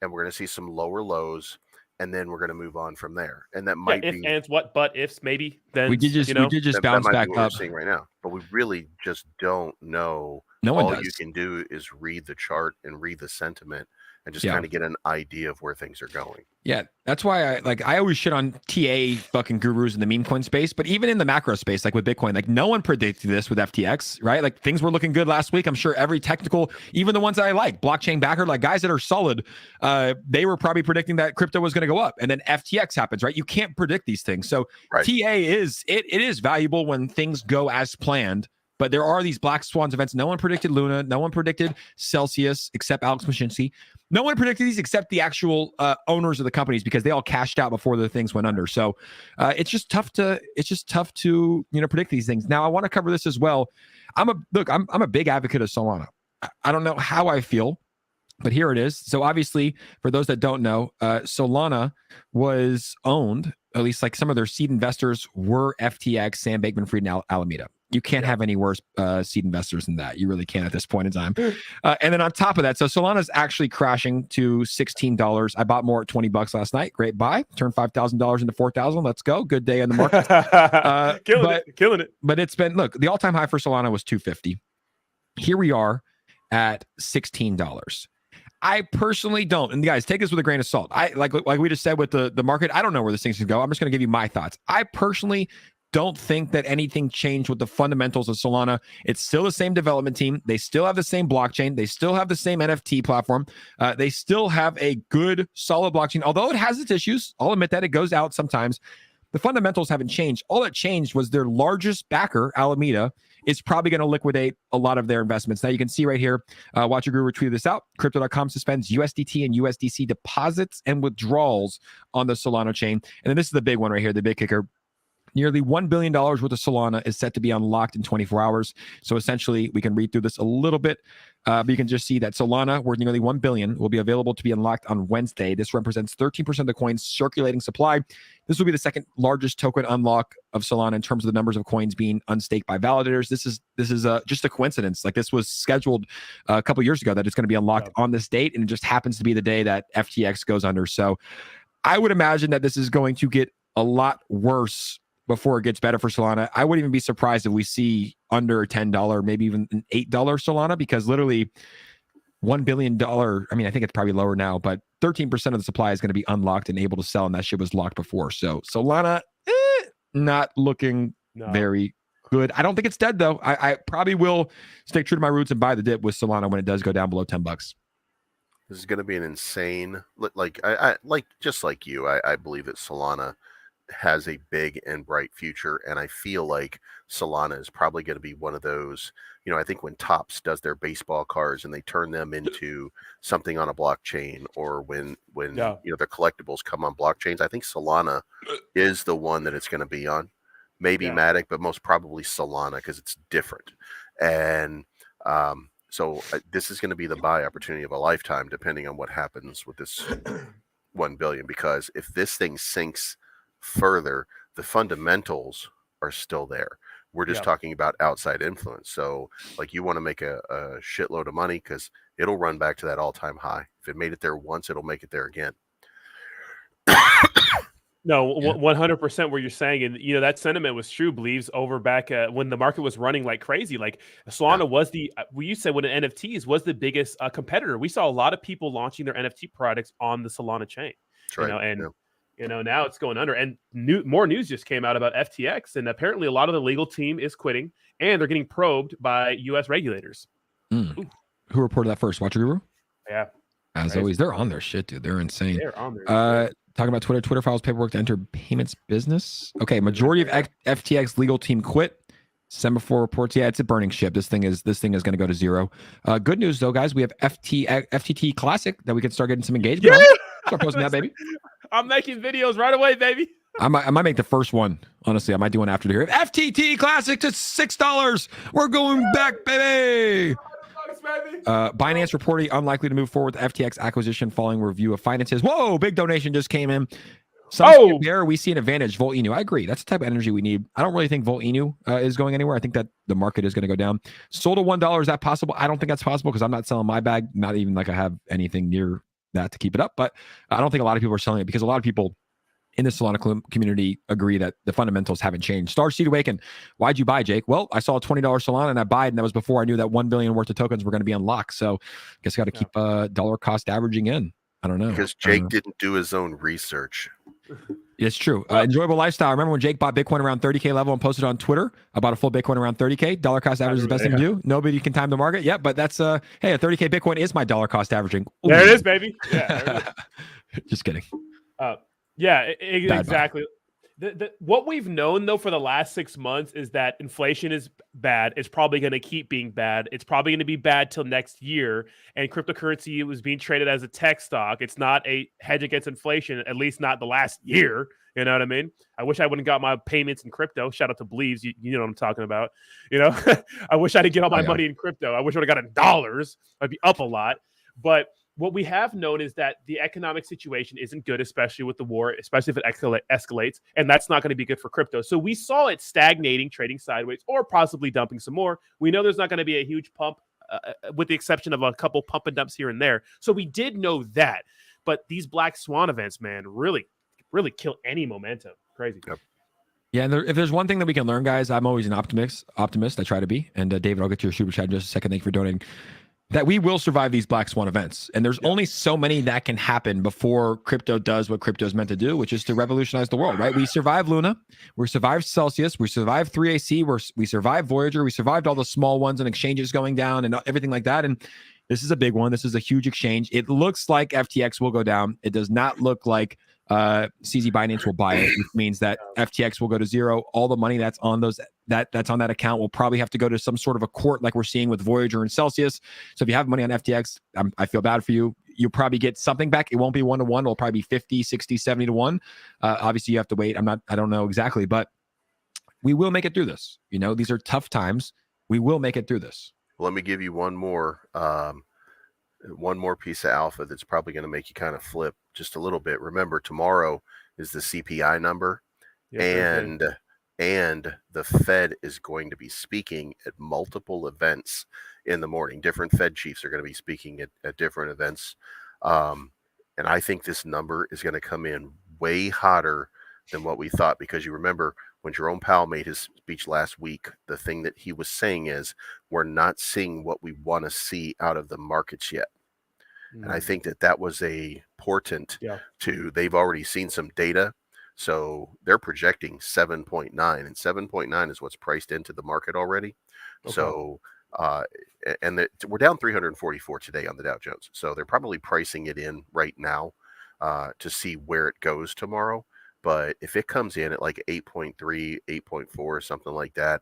and we're going to see some lower lows, and then we're going to move on from there. And that might if be ands, what, but ifs, maybe. Then we did just that bounce might back be what up. we're seeing right now, but we really just don't know. No one All does. you can do is read the chart and read the sentiment, and just kind of get an idea of where things are going. Yeah, that's why I always shit on TA fucking gurus in the meme coin space, but even in the macro space, like with Bitcoin, like no one predicted this with FTX, right? Like things were looking good last week. I'm sure every technical, even the ones that I like, blockchain backer, like guys that are solid, they were probably predicting that crypto was going to go up, and then FTX happens, right? You can't predict these things. So TA is valuable when things go as planned. But there are these black swans events. No one predicted Luna. No one predicted Celsius except Alex Mashinsky. No one predicted these except the actual owners of the companies because they all cashed out before the things went under. So it's just tough to predict these things. Now I want to cover this as well. I'm a big advocate of Solana. I don't know how I feel, but here it is. So obviously, for those that don't know, Solana was owned, at least like some of their seed investors were FTX, Sam Bankman-Fried, and Alameda. You can't have any worse seed investors than that. You really can't at this point in time. And then on top of that, so Solana's actually crashing to $16. I bought more at $20 last night. Great buy. Turned $5,000 into $4,000. Let's go. Good day in the market. Killing it. But it's been, look, the all-time high for Solana was $250. Here we are at $16. I personally don't, and guys, take this with a grain of salt. I like we just said with the market, I don't know where this thing's gonna go. I'm just gonna give you my thoughts. I personally don't think that anything changed with the fundamentals of Solana. It's still the same development team. They still have the same blockchain. They still have the same NFT platform. They still have a good, solid blockchain. Although it has its issues, I'll admit that it goes out sometimes. The fundamentals haven't changed. All that changed was their largest backer, Alameda, is probably going to liquidate a lot of their investments. Now you can see right here, Watcher Guru tweeted this out. Crypto.com suspends USDT and USDC deposits and withdrawals on the Solana chain. And then this is the big one right here, the big kicker. Nearly $1 billion worth of Solana is set to be unlocked in 24 hours. So essentially, we can read through this a little bit, but you can just see that Solana, worth nearly $1 billion, will be available to be unlocked on Wednesday. This represents 13% of the coin's circulating supply. This will be the second largest token unlock of Solana in terms of the numbers of coins being unstaked by validators. This is just a coincidence. Like this was scheduled a couple years ago that it's going to be unlocked on this date, and it just happens to be the day that FTX goes under. So I would imagine that this is going to get a lot worse before it gets better for Solana. I wouldn't even be surprised if we see under $10, maybe even an $8 Solana, because literally $1 billion, I mean, I think it's probably lower now, but 13% of the supply is going to be unlocked and able to sell, and that shit was locked before. So Solana, not looking very good. I don't think it's dead, though. I probably will stick true to my roots and buy the dip with Solana when it does go down below $10. This is going to be an insane, I just like you, I believe that Solana has a big and bright future, and I feel like Solana is probably going to be one of those, I think when Topps does their baseball cards and they turn them into something on a blockchain, or when their collectibles come on blockchains, I think Solana is the one that it's going to be on. Maybe Matic, but most probably Solana, because it's different. And So this is going to be the buy opportunity of a lifetime, depending on what happens with this 1 billion. Because if this thing sinks further, the fundamentals are still there. We're just talking about outside influence. So, like, you want to make a shitload of money because it'll run back to that all-time high. If it made it there once, it'll make it there again. No, 100% what you're saying. And, you know, that sentiment was true, Bleeves, over back when the market was running like crazy. Like Solana was you said when NFTs was the biggest competitor. We saw a lot of people launching their NFT products on the Solana chain. That's right. You know, and you know, now it's going under. And more news just came out about FTX. And apparently a lot of the legal team is quitting and they're getting probed by US regulators. Who reported that first? Watcher Guru? Yeah. As always, they're on their shit, dude. They're insane. They're on their shit. Talking about Twitter. Twitter files paperwork to enter payments business. Okay, majority of FTX legal team quit. Semaphore reports. Yeah, it's a burning ship. This thing is going to go to zero. Good news though, guys. We have FTT Classic that we can start getting some engagement on. Start posting that, baby. I'm making videos right away, baby. I might make the first one. Honestly, I might do one after the here. FTT Classic to $6. We're going back, baby. Binance reporting unlikely to move forward with FTX acquisition following review of finances. Whoa, big donation just came in. There we see an advantage. Volt Inu. I agree. That's the type of energy we need. I don't really think Volt Inu is going anywhere. I think that the market is going to go down. Sold at $1. Is that possible? I don't think that's possible because I'm not selling my bag. Not even like I have anything near that to keep it up. But I don't think a lot of people are selling it because a lot of people in the Solana community agree that the fundamentals haven't changed. Starseed Awaken. Why'd you buy, Jake? Well, I saw a $20 Solana and I bought it, and that was before I knew that 1 billion worth of tokens were going to be unlocked. So I guess I got to keep dollar cost averaging in. I don't know. Because Jake didn't do his own research. It's true. Enjoyable lifestyle. I remember when Jake bought Bitcoin around 30K level and posted on Twitter about a full Bitcoin around 30K. Dollar cost average is the best thing to do. Nobody can time the market. Yeah, but that's hey, a 30K Bitcoin is my dollar cost averaging. Ooh. There it is, baby. Yeah. There it is. Just kidding. Yeah, exactly. What we've known, though, for the last 6 months is that inflation is bad. It's probably going to keep being bad. It's probably going to be bad till next year. And cryptocurrency was being traded as a tech stock. It's not a hedge against inflation, at least not the last year. You know what I mean? I wish I wouldn't got my payments in crypto. Shout out to Bleeves. You know what I'm talking about. You know, I wish I didn't get all my money in crypto. I wish I would have got in dollars. I'd be up a lot. But what we have known is that the economic situation isn't good, especially with the war, especially if it escalates, and that's not going to be good for crypto. So we saw it stagnating, trading sideways, or possibly dumping some more. We know there's not going to be a huge pump, with the exception of a couple pump and dumps here and there. So we did know that. But these black swan events, man, really kill any momentum. Crazy. Yep. Yeah, and if there's one thing that we can learn, guys, I'm always an optimist. I try to be. And David, I'll get to your super chat in just a second. Thank you for donating. That we will survive these black swan events. And there's only so many that can happen before crypto does what crypto is meant to do, which is to revolutionize the world, right? We survived Luna. We survived Celsius. We survived 3AC. We survived Voyager. We survived all the small ones and exchanges going down and everything like that. And this is a big one. This is a huge exchange. It looks like FTX will go down. It does not look like CZ Binance will buy it, which means that FTX will go to zero. All the money that's on that's on that account will probably have to go to some sort of a court like we're seeing with Voyager and Celsius. So if you have money on FTX, I feel bad for you. You'll probably get something back. It won't be 1-to-1. It'll probably be 50, 60, 70 to 1. Obviously you have to wait. I don't know exactly, but we will make it through this. You know, these are tough times. We will make it through this. Let me give you one more piece of alpha that's probably going to make you kind of flip just a little bit. Remember, tomorrow is the CPI number, and the Fed is going to be speaking at multiple events in the morning. Different Fed chiefs are going to be speaking at different events, and I think this number is going to come in way hotter than what we thought, because you remember when Jerome Powell made his speech last week, the thing that he was saying is we're not seeing what we want to see out of the markets yet. And I think that was a portent to, they've already seen some data. So they're projecting 7.9, and 7.9 is what's priced into the market already. Okay. So, we're down 344 today on the Dow Jones. So they're probably pricing it in right now to see where it goes tomorrow. But if it comes in at like 8.3, 8.4, something like that,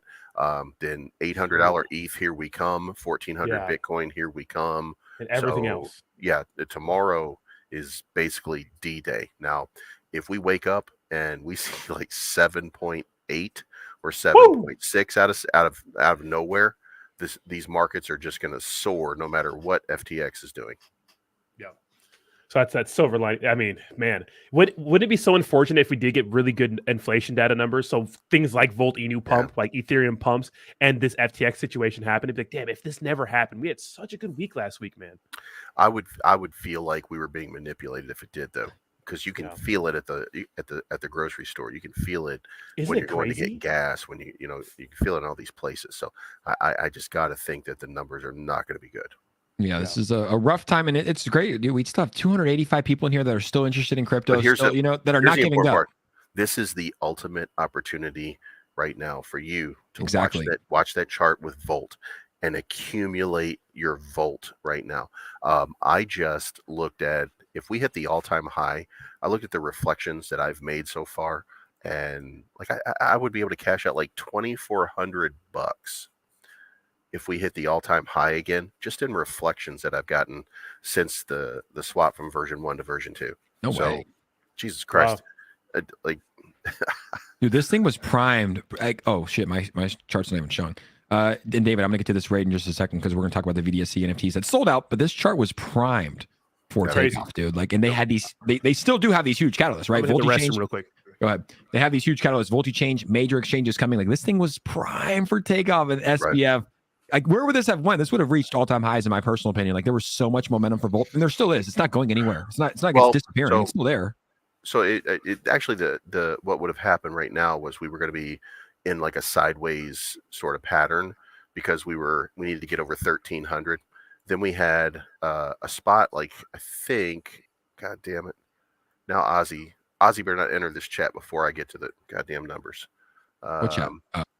then $800 ETH, here we come. 1,400 Bitcoin, here we come. And everything else. Yeah, tomorrow is basically D-Day. Now, if we wake up and we see like 7.8 or 7.6 out of nowhere, these markets are just going to soar no matter what FTX is doing. So that's that silver line. I mean, man, would it be so unfortunate if we did get really good inflation data numbers? So things like Volt Inu pump, like Ethereum pumps, and this FTX situation happened. It'd be like, damn, if this never happened, we had such a good week last week, man. I would feel like we were being manipulated if it did, though, because you can feel it at the grocery store. You can feel it when you're going to get gas. When you can feel it in all these places. So I just got to think that the numbers are not going to be good. Yeah, this is a rough time, and it's great. Dude, we still have 285 people in here that are still interested in crypto, But here's still, that are not giving up. This is the ultimate opportunity right now for you to watch that chart with Volt and accumulate your Volt right now. I just looked at, if we hit the all-time high, I looked at the reflections that I've made so far, and like I would be able to cash out like $2,400 if we hit the all-time high again, just in reflections that I've gotten since the swap from version 1 to version 2. No way. Jesus Christ. Wow. Dude, this thing was primed. Oh shit, my chart's not even showing. And David, I'm gonna get to this rate in just a second because we're gonna talk about the VDSC NFTs that sold out, but this chart was primed for takeoff, dude. Like, and they had these, they still do have these huge catalysts, right? VoltiChange, real quick. Go ahead. They have these huge catalysts, VoltiChange, major exchanges coming. Like, this thing was primed for takeoff, and SBF. Right. Like, where would this have went? This would have reached all-time highs, in my personal opinion. Like, there was so much momentum for Volt, and there still is. It's not going anywhere. It's not it's disappearing. It's still there. So it actually, the what would have happened right now was we were going to be in like a sideways sort of pattern because we needed to get over 1,300. Then we had a spot, like, I think, God damn it. Now Ozzy better not enter this chat before I get to the goddamn numbers. What chat?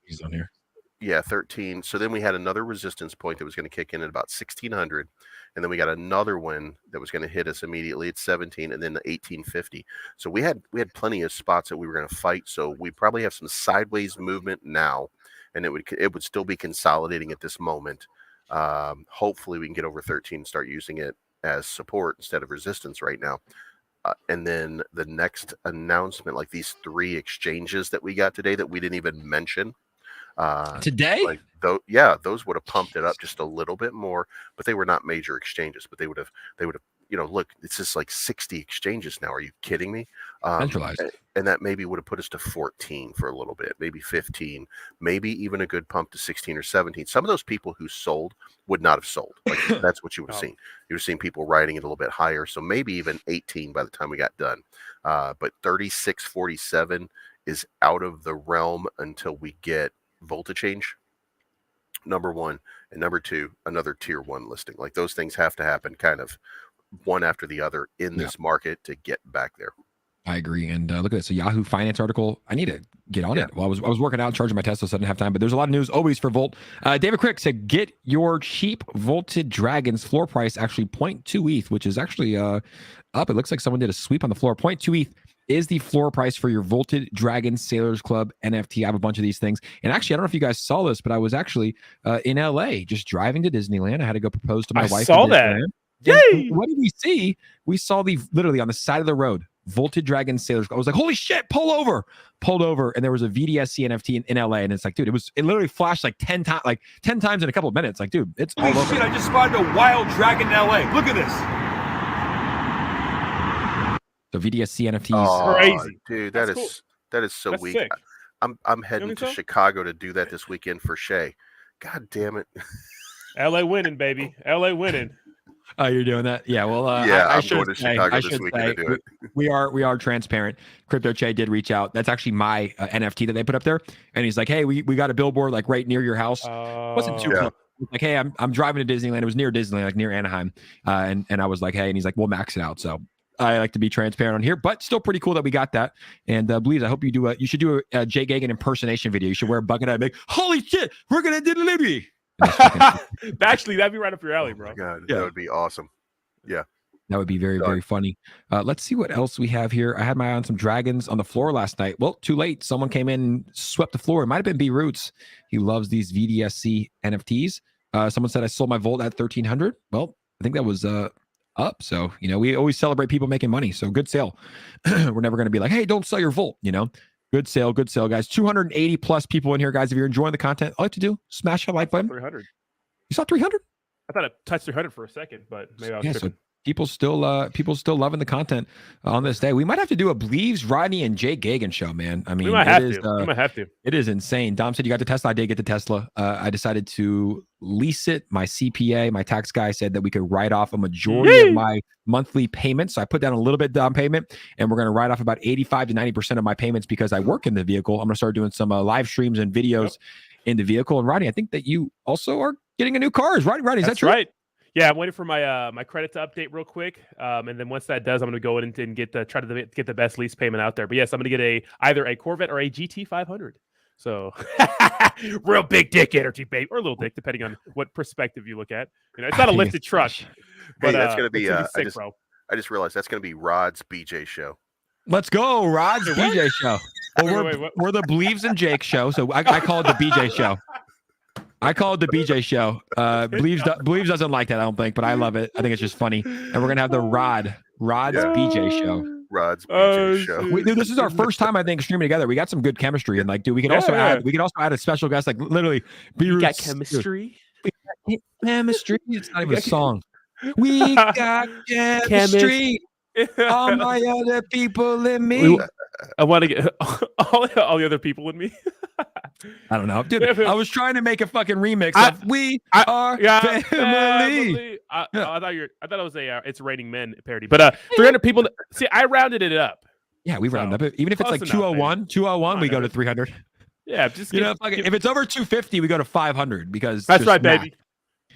He's on here. Yeah, 13. So then we had another resistance point that was going to kick in at about 1,600. And then we got another one that was going to hit us immediately at 17, and then the 1,850. So we had plenty of spots that we were going to fight. So we probably have some sideways movement now, and it would still be consolidating at this moment. Hopefully we can get over 13 and start using it as support instead of resistance right now. And then the next announcement, like these 3 exchanges that we got today that we didn't even mention. Today? Like those would have pumped it up just a little bit more, but they were not major exchanges. But they would have, look, it's just like 60 exchanges now. Are you kidding me? Centralized. And that maybe would have put us to 14 for a little bit, maybe 15, maybe even a good pump to 16 or 17. Some of those people who sold would not have sold. Like, that's what you would have seen. You would have seen people riding it a little bit higher. So maybe even 18 by the time we got done. But 36.47 is out of the realm until we get VoltiChange, number 1, and number 2, another tier 1 listing. Like, those things have to happen kind of one after the other in this market to get back there. I agree. And look at this, a Yahoo Finance article. I need to get on it. Well, I was working out, charging my Tesla, so I didn't have time, but there's a lot of news always for Volt. David Crick said, get your cheap Volted Dragons floor price, actually 0.2 ETH, which is actually up. It looks like someone did a sweep on the floor. 0.2 ETH is the floor price for your Volted Dragon Sailors Club NFT. I have a bunch of these things. And actually, I don't know if you guys saw this, but I was actually in LA just driving to Disneyland. I had to go propose to my wife. I saw that. Yay! What did we see? We saw literally on the side of the road, Volted Dragon Sailors Club. I was like, holy shit, pulled over. And there was a VDSC NFT in LA. And it's like, dude, it literally flashed like 10 times in a couple of minutes. Like, dude, it's all over. Shit, I just spotted a wild dragon in LA. Look at this. So VDSC NFTs. Oh, crazy, dude. That is so That's weak. sick. I'm heading to Chicago to do that this weekend for Shay. God damn it. LA winning, baby. LA winning. Oh, you're doing that? Yeah. Well, I'm going to Chicago this weekend to do it. We are transparent. CryptoChange did reach out. That's actually my NFT that they put up there, and he's like, "Hey, we got a billboard like right near your house. Wasn't too close. Like, hey, I'm driving to Disneyland. It was near Disneyland, like near Anaheim, and I was like, hey, and he's like, we'll max it out. So I like to be transparent on here, but still pretty cool that we got that. And Bleeves, I hope you do. You should do a Jay Gagan impersonation video. You should wear a bucket hat and be like, holy shit, we're gonna do Libby. Actually, that'd be right up your alley, bro. Oh my God, that would be awesome. Yeah. That would be very, very funny. Let's see what else we have here. I had my eye on some dragons on the floor last night. Well, too late. Someone came in and swept the floor. It might have been B Roots. He loves these VDSC NFTs. Someone said I sold my Volt at 1,300. Well, I think that was up. So, we always celebrate people making money. So good sale. We're never going to be like, hey, don't sell your Volt, Good sale, guys. 280 plus people in here, guys. If you're enjoying the content, all you have to do, smash that like button. 300. You saw 300? I thought it touched 300 for a second, but maybe I was tripping. So people still loving the content on this day. We might have to do a Bleeves, Rodney, and Jake Gagan show, man. I mean, we might have to. It is insane. Dom said you got the Tesla. I did get the Tesla. I decided to lease it. My CPA, my tax guy, said that we could write off a majority of my monthly payments. So I put down a little bit down payment, and we're going to write off about 85 to 90% of my payments because I work in the vehicle. I'm going to start doing some live streams and videos in the vehicle. And Rodney, I think that you also are getting a new car. Rodney, is that true? Right. Yeah, I'm waiting for my my credit to update real quick, and then once that does, I'm going to go in and try to get the best lease payment out there. But yes, I'm going to get either a Corvette or a GT 500. So real big dick energy, babe, or a little dick, depending on what perspective you look at. You know, it's not a lifted truck. But that's going to be. Sick, bro. I just realized that's going to be Rod's BJ show. Let's go, Rod's BJ show. Well, we're the Bleeves and Jake show, so I call it the BJ show. I call it the BJ show. Bleeves doesn't like that, I don't think, but I love it. I think it's just funny. And we're gonna have the Rod's BJ show. Rod's BJ show. Dude, this is our first time, I think, streaming together. We got some good chemistry, and like, dude, we can also add a special guest, like literally. We got chemistry. Chemistry. It's not even a song. We got chemistry. All my other people in me. I want to get all the other people in me. I don't know, dude. I was trying to make a fucking remix of "We Are Family." I thought it was "It's Raining Men" parody, but 300 people. See, I rounded it up. Yeah, we rounded up. Even if it's like 201, we go to 300. Yeah, just if it's over 250, we go to 500 because that's right, baby.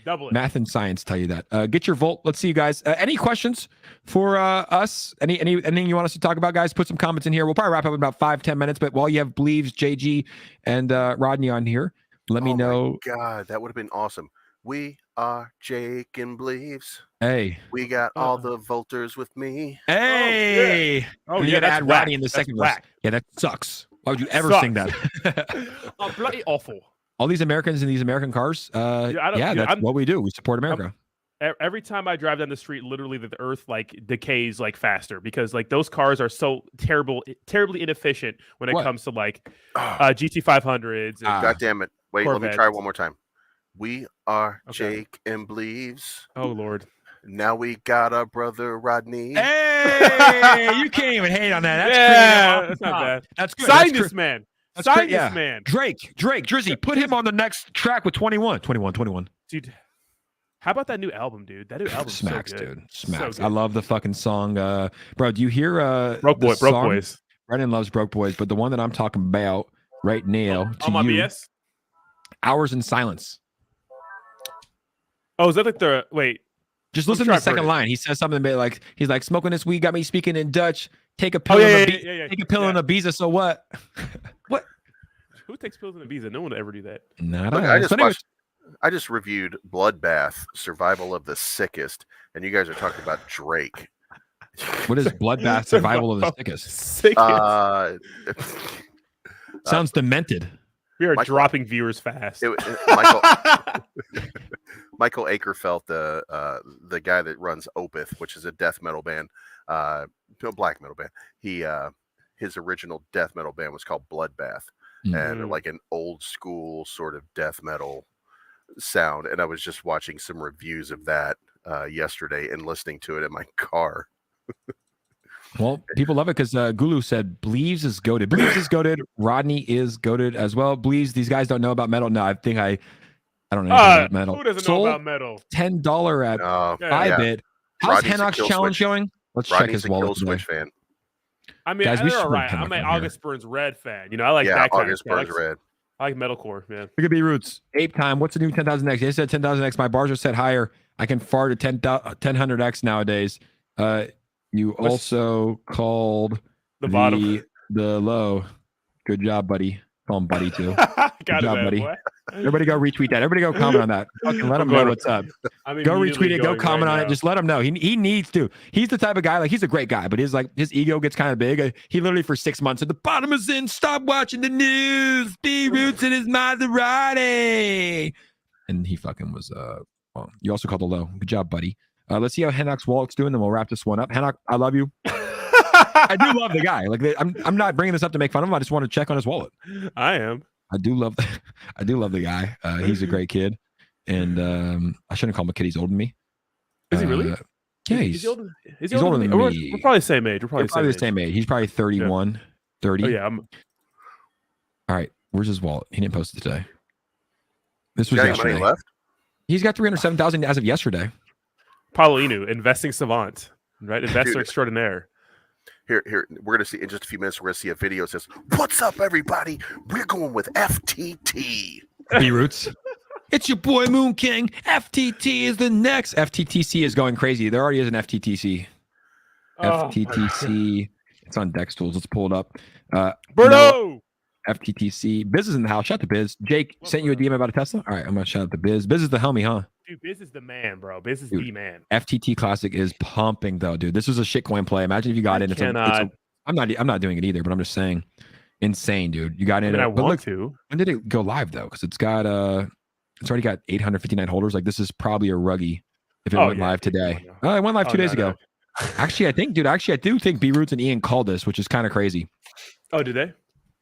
Double it. Math and science tell you that. Get your Volt. Let's see you guys. Any questions for us? Anything you want us to talk about, guys? Put some comments in here. We'll probably wrap up in about 5-10 minutes. But while you have Bleeves, JG, and Rodney on here, let me know. Oh my God, that would have been awesome. We are Jake and Bleeves. Hey, we got all the Volters with me. Hey, oh yeah, that's add Rodney in the second verse. Yeah, that sucks. Why would you ever sing that? Bloody awful. All these Americans in these American cars, that's what we do. We support America. Every time I drive down the street, literally the earth like decays like faster because like those cars are so terribly inefficient when it comes to like GT 500s. God damn it! Wait, Corvettes. Let me try one more time. We are Jake and Bleeves. Oh Lord! Now we got our brother Rodney. Hey, you can't even hate on that. That's not bad. That's good. Sign this man. Sign this man. Drake, Drizzy, put him on the next track with 21. Dude, how about that new album, dude? That new album smacks, so good. Dude. Smacks. So I love the fucking song. Bro, do you hear Broke Boys? Brennan loves Broke Boys, but the one that I'm talking about right now to my you, BS? Hours in Silence. Oh, is that like the wait? Just listen to the second line. He says something about like he's like smoking this weed got me speaking in Dutch. Take a pill take a pill in Ibiza. So what? What? Who takes pills in Ibiza? No one would ever do that. I just reviewed Bloodbath: Survival of the Sickest, and you guys are talking about Drake. What is Bloodbath: Survival of the Sickest? Sounds demented. We are dropping viewers fast. Michael Akerfeld, the guy that runs Opeth, which is a death metal band, a black metal band. His original death metal band was called Bloodbath, and like an old school sort of death metal sound. And I was just watching some reviews of that yesterday and listening to it in my car. Well, people love it because Gulu said Bleeves is goated. Bleeves is goated. Rodney is goated as well. Bleeves, these guys don't know about metal. No, I think I don't know about metal. Who doesn't know about metal? $10 at Bybit. How's Henoch's challenge going? Let's check his wallet. Switch fan. I mean, they're all right. I'm an August Burns Red fan. You know, I like that kind August of stuff. Burns Red. I like metalcore, man. Look at B Roots. Ape time. What's the new 10,000X? They said 10,000X. My bars are set higher. I can fart at 1000X nowadays. You also called the bottom, the low. Good job, buddy. Call him buddy too. Good job, buddy. Boy. Everybody go retweet that. Everybody go comment on that. Fucking let him know what's up. Go retweet it. Go comment on it. Just let him know. He needs to. He's the type of guy, like he's a great guy, but his ego gets kind of big. He literally for 6 months said the bottom is in. Stop watching the news. B Roots in his Maserati. And he fucking was well, you also called the low. Good job, buddy. Let's see how Henoch's wallet's doing, then we'll wrap this one up. Henoch, I love you. I do love the guy. Like I'm not bringing this up to make fun of him. I just want to check on his wallet. I am. I do love the guy. He's a great kid. and I shouldn't call him a kid. He's older than me. Is he really? Yeah, he's older than me. We're probably the same age. We're probably the same age. He's probably 31, 30. Oh yeah. All right, where's his wallet? He didn't post it today. This was Got any yesterday. money left? He's got 307,000 as of yesterday. Paulo Inu, investing savant, right? Investor extraordinaire. Here, we're gonna see in just a few minutes. We're gonna see a video that says, "What's up, everybody? We're going with FTT." B-Roots. It's your boy Moon King. FTT is the next. FTTC is going crazy. There already is an FTTC. FTTC. It's on Dex Tools. Let's pull it up. Berto! FTTC. Biz is in the house. Shout out to Biz. Jake sent you a DM about a Tesla. All right, I'm gonna shout out to Biz. Biz is the homie, huh? Dude, Biz is the man, bro. Biz is Dude, the man. FTT Classic is pumping though, dude. This was a shitcoin play. Imagine if you got in. I'm not doing it either, but I'm just saying, insane, dude. You got in. I but want look, to. when did it go live though? Because it's already got 859 holders. Like this is probably a ruggy if it went live today. Oh, it went live 2 days ago. Actually, I do think B-Roots and Ian called this, which is kind of crazy. Oh, did they?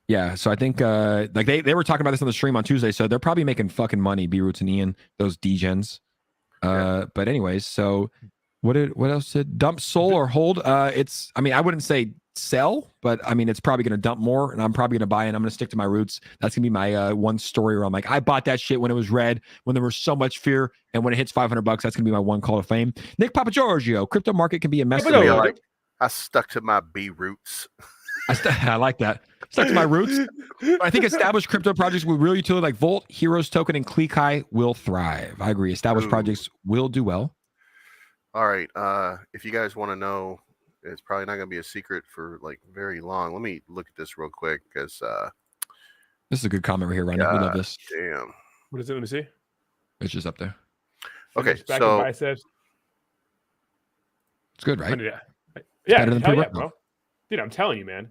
Yeah, so I think like they were talking about this on the stream on Tuesday, so they're probably making fucking money, B-Roots and Ian, those degens. But anyways, so what else did dump Sol or hold? I wouldn't say sell, but I mean it's probably gonna dump more, and I'm probably gonna buy in. I'm gonna stick to my roots. That's gonna be my one story where I'm like, I bought that shit when it was red, when there was so much fear, and when it hits $500, that's gonna be my one call of fame. Nick Papagiorgio, crypto market can be a mess. I stuck to my B roots. I like that. Stuck to my roots. I think established crypto projects with real utility like Volt, Heroes Token, and 𝗖𝗧𝗧 will thrive. I agree. Established projects will do well. All right. If you guys want to know, it's probably not going to be a secret for like very long. Let me look at this real quick because this is a good comment right here, Ronnie. We love this. Damn. What is it? Let me see. It's just up there. Okay, Back so in biceps. It's good, right? Yeah, better than hell yeah, pre-workout. bro. Dude, I'm telling you, man.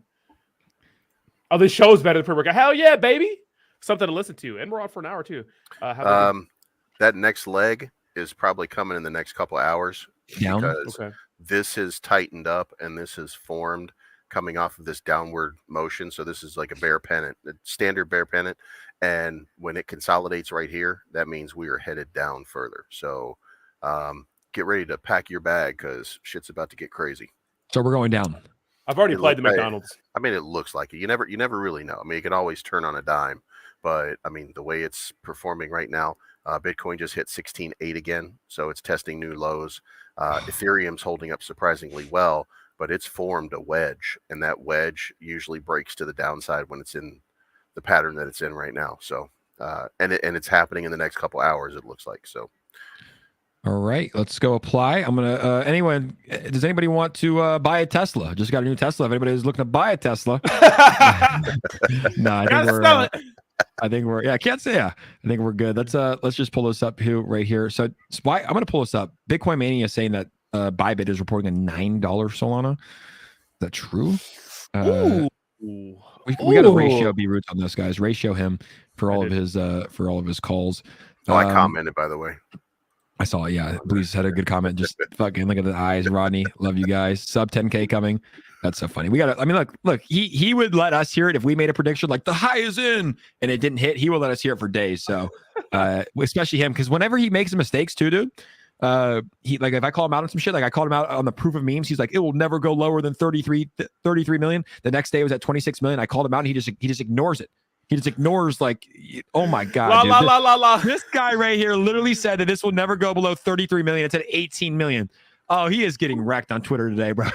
Oh, this show's better than pre-workout. Hell yeah, baby. Something to listen to. And we're on for an hour, too. That next leg is probably coming in the next couple of hours. Down? Because this has tightened up and this has formed coming off of this downward motion. So this is like a bear pennant, a standard bear pennant. And when it consolidates right here, that means we are headed down further. So get ready to pack your bag because shit's about to get crazy. So we're going down. I've already played the McDonald's. I mean, it looks like it. You never really know. I mean, you can always turn on a dime, but I mean, the way it's performing right now, Bitcoin just hit 16.8 again, so it's testing new lows. Ethereum's holding up surprisingly well, but it's formed a wedge, and that wedge usually breaks to the downside when it's in the pattern that it's in right now. So, and it's happening in the next couple hours. It looks like so. All right, let's go apply. I'm gonna. Does anybody want to buy a Tesla? Just got a new Tesla. If anybody is looking to buy a Tesla, no, I think we're. Yeah, I can't say. Yeah, I think we're good. Let's just pull this up here, right here. So why I'm gonna pull this up. Bitcoin Mania is saying that Bybit is reporting a $9 Solana. Is that true? We got a ratio B-Roots on this, guys. Ratio him for all of his calls. Oh, I commented, by the way. I saw it. Yeah, Bleeves had a good comment. Just fucking look at the eyes, Rodney. Love you guys. Sub 10K coming. That's so funny. We got to. I mean, look. He would let us hear it if we made a prediction like the high is in and it didn't hit. He will let us hear it for days. So, especially him, because whenever he makes mistakes too, dude. He like if I call him out on some shit, like I called him out on the proof of memes. He's like, it will never go lower than 33 million. The next day it was at 26 million. I called him out, and he just ignores it. He just ignores, like, oh my God. This guy right here literally said that this will never go below 33 million. It's at 18 million. Oh, he is getting wrecked on Twitter today, bro.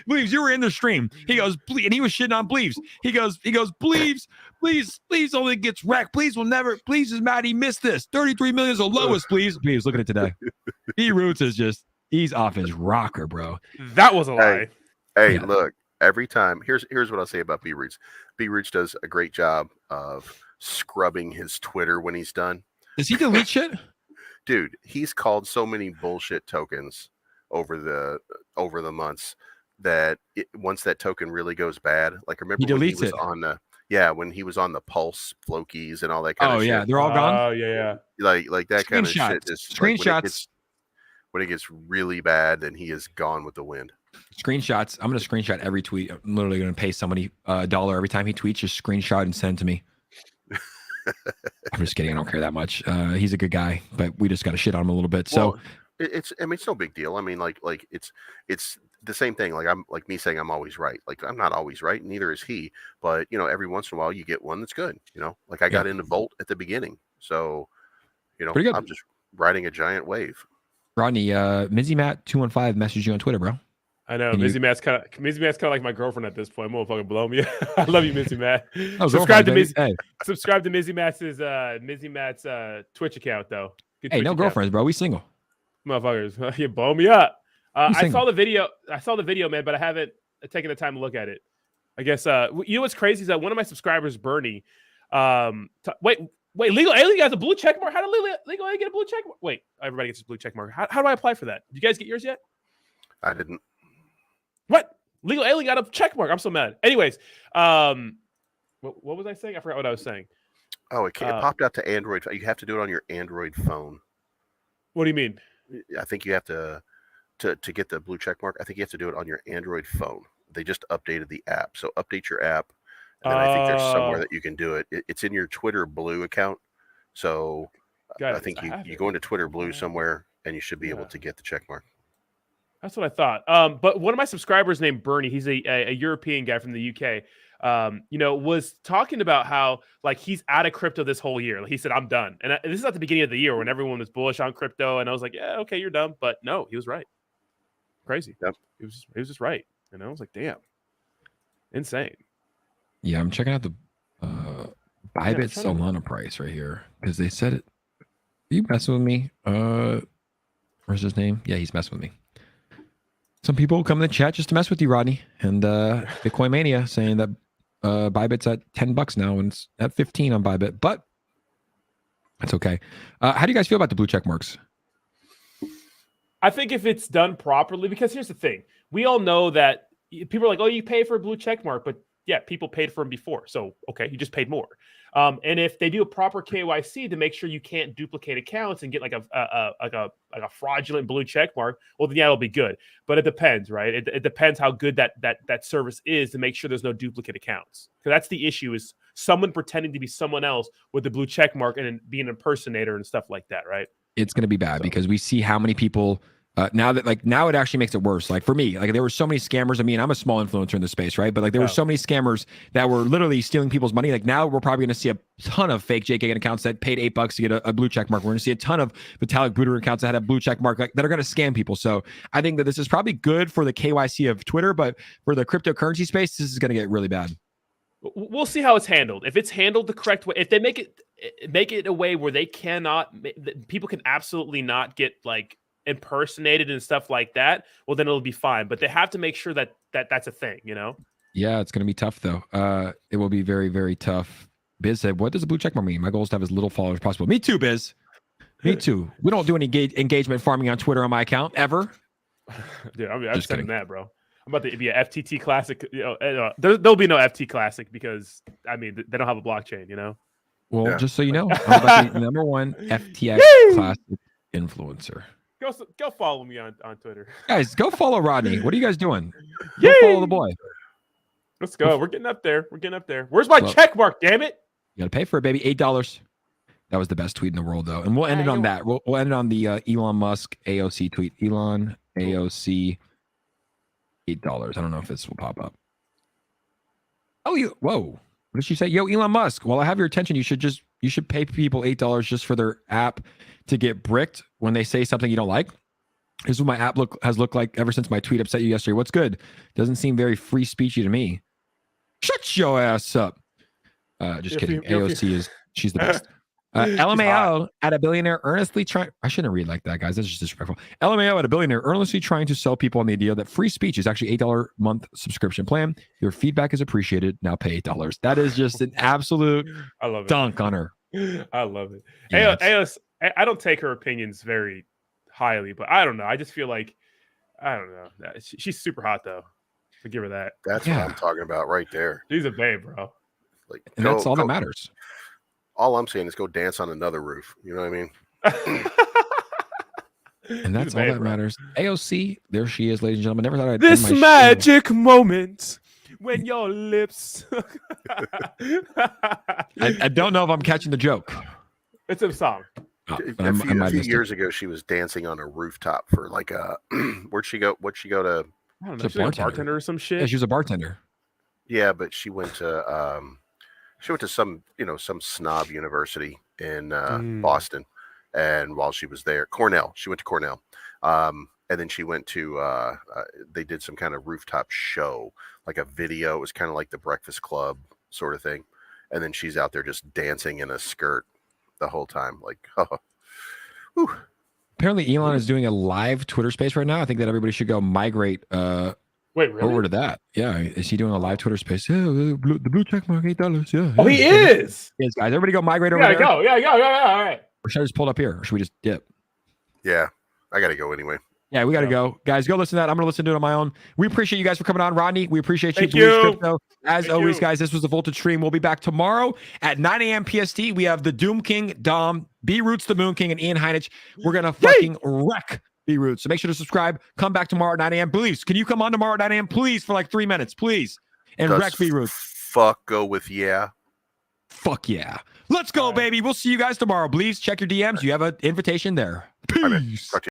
Bleeves, you were in the stream. He goes, and he was shitting on Bleeves. He goes, Bleeves only gets wrecked. Bleeves is mad he missed this. 33 million is the lowest, Bleeves, look at it today. B-Roots is he's off his rocker, bro. That was a lie. Hey, yeah. Look. Every time, here's what I'll say about B-Roots. B-Roots does a great job of scrubbing his Twitter when he's done. Does he delete shit? Dude, he's called so many bullshit tokens over the months that once that token really goes bad, like remember when he was on when he was on the Pulse Flokies and all that kind of shit. Oh yeah, they're all gone. Oh yeah. Like that kind of shit. Screenshots. When it gets really bad, then he is gone with the wind. Screenshots. I'm going to screenshot every tweet. I'm literally going to pay somebody $1 every time he tweets. Just screenshot and send to me. I'm just kidding. I don't care that much. He's a good guy, but we just got to shit on him a little bit. So Well, I mean, it's no big deal. I mean, like it's the same thing. Like I'm like me saying I'm always right. Like I'm not always right, neither is he. But you know, every once in a while you get one that's good. You know, like I got into Volt at the beginning, so you know, I'm just riding a giant wave. Rodney, Mizzy Matt 215 messaged you on Twitter, bro. I know Mizzy Matt's kind of like my girlfriend at this point. Motherfucking blow me. I love you, Mizzy Matt. Subscribe to Mizzy Matt's Twitch account though. Good hey, Twitch no account. Girlfriends, bro. We single. Motherfuckers, you blow me up. I saw the video, man, but I haven't taken the time to look at it. I guess you know what's crazy is that one of my subscribers, Bernie, wait, Legal Alien has a blue check mark. How did Legal Alien get a blue check mark? Wait, everybody gets a blue check mark. How do I apply for that? Did you guys get yours yet? I didn't. What? Legal Alien got a check mark. I'm so mad. Anyways, what was I saying? I forgot what I was saying. Oh, it popped out to Android. You have to do it on your Android phone. What do you mean? I think you have to get the blue check mark. I think you have to do it on your Android phone. They just updated the app, so update your app. And then I think there's somewhere that you can do it. It's in your Twitter Blue account. So I think you go into Twitter Blue somewhere and you should be able to get the check mark. That's what I thought. But one of my subscribers named Bernie, he's a European guy from the UK, was talking about how like he's out of crypto this whole year. Like, he said, I'm done. And this is at the beginning of the year when everyone was bullish on crypto. And I was like, yeah, okay, you're done. But no, he was right. Crazy. Yep. He was just right. And I was like, damn. Insane. Yeah, I'm checking out the Bybit Solana price right here because they said it. Are you messing with me? Where's his name? Yeah, he's messing with me. Some people come in the chat just to mess with you, Rodney, and Bitcoin Mania saying that Bybit's at $10 now and it's at 15 on Bybit, but that's okay. How do you guys feel about the blue check marks? I think if it's done properly, because here's the thing, we all know that people are like, oh, you pay for a blue check mark, but yeah, people paid for them before. So, okay, you just paid more. And if they do a proper KYC to make sure you can't duplicate accounts and get like a fraudulent blue check mark, well, then yeah, it'll be good. But it depends, right? It depends how good that service is to make sure there's no duplicate accounts. Because that's the issue, is someone pretending to be someone else with the blue check mark and then being an impersonator and stuff like that, right? It's going to be bad because we see how many people now it actually makes it worse. Like for me, like there were so many scammers. I mean, I'm a small influencer in the space, right? But like there were so many scammers that were literally stealing people's money. Like now we're probably going to see a ton of fake JK accounts that paid $8 to get a blue check mark. We're going to see a ton of Vitalik Buterin accounts that had a blue check mark that are going to scam people. So I think that this is probably good for the KYC of Twitter, but for the cryptocurrency space, this is going to get really bad. We'll see how it's handled. If it's handled the correct way, if they make it a way where they cannot, people can absolutely not get like impersonated and stuff like that, well, then it'll be fine. But they have to make sure that that's a thing, you know? Yeah, it's going to be tough, though. It will be very, very tough. Biz said, what does a blue checkmark mean? My goal is to have as little followers as possible. Me too, Biz. Me too. We don't do any engagement farming on Twitter on my account, ever. Dude, I'm sending that, bro. I'm about to be a FTT Classic. There'll be no FT Classic because, I mean, they don't have a blockchain, you know? Well, just so you know, I'm about to be the #1 FTX Classic influencer. Go follow me on Twitter. Guys, go follow Rodney. What are you guys doing? Go follow the boy. Let's go. We're getting up there. Where's my check mark, damn it? You got to pay for it, baby. $8. That was the best tweet in the world, though. And we'll end it on that. We'll end it on the Elon Musk AOC tweet. Elon AOC $8. I don't know if this will pop up. Oh, whoa. What did she say? Yo, Elon Musk, while I have your attention, you should pay people $8 just for their app to get bricked when they say something you don't like. This is what my app has looked like ever since my tweet upset you yesterday. What's good? Doesn't seem very free speechy to me. Shut your ass up. Just kidding. AOC she's the best. LMAO at a billionaire earnestly trying. I shouldn't read like that, guys. That's just disrespectful. LMAO at a billionaire earnestly trying to sell people on the idea that free speech is actually $8 month subscription plan. Your feedback is appreciated. Now pay $8. That is just an absolute dunk on her. I love it. Yeah, AOC, I don't take her opinions very highly, but I don't know. I just feel like, I don't know. She's super hot, though. So give her that. That's what I'm talking about right there. She's a babe, bro. Like, and that's all that matters. All I'm saying is go dance on another roof. You know what I mean? And that's all that matters. AOC, there she is, ladies and gentlemen. Never thought I'd this magic moment when your lips. I don't know if I'm catching the joke. It's a song. A few years ago, she was dancing on a rooftop for like a. Where'd she go? What'd she go to? I don't know. She's like a bartender or some shit. Yeah, she was a bartender. Yeah, but she went to some some snob university in Boston, and while she was there, she went to Cornell, and then she went to they did some kind of rooftop show, like a video. It was kind of like the Breakfast Club sort of thing, and then she's out there just dancing in a skirt the whole time, like, whew. Apparently, Elon is doing a live Twitter space right now. I think that everybody should go migrate. Wait, really? Over to that. Yeah, is he doing a live Twitter space? Yeah, the blue check mark, $8. Yeah. Oh, he is. Yes, guys. Everybody go migrate over Yeah, there. go. Yeah. All right. Or should I just pull it up here? Or should we just dip? Yeah, I gotta go anyway. Yeah, we got to go. Guys, go listen to that. I'm going to listen to it on my own. We appreciate you guys for coming on. Rodney, we appreciate you. Thank you. Bleeves Crypto. As Thank always, you. guys, this was the Voltage stream. We'll be back tomorrow at 9 a.m. PST. We have the Doom King, Dom, B-Roots, the Moon King, and Ian Heinich. We're going to fucking wreck B-Roots. So make sure to subscribe. Come back tomorrow at 9 a.m. Bleeves, can you come on tomorrow at 9 a.m., please, for like 3 minutes, please? And wreck B-Roots. Fuck go with yeah. Fuck yeah. Let's go, baby. We'll see you guys tomorrow. Bleeves, check your DMs. You have an invitation there. All right, man. Peace. Talk to you.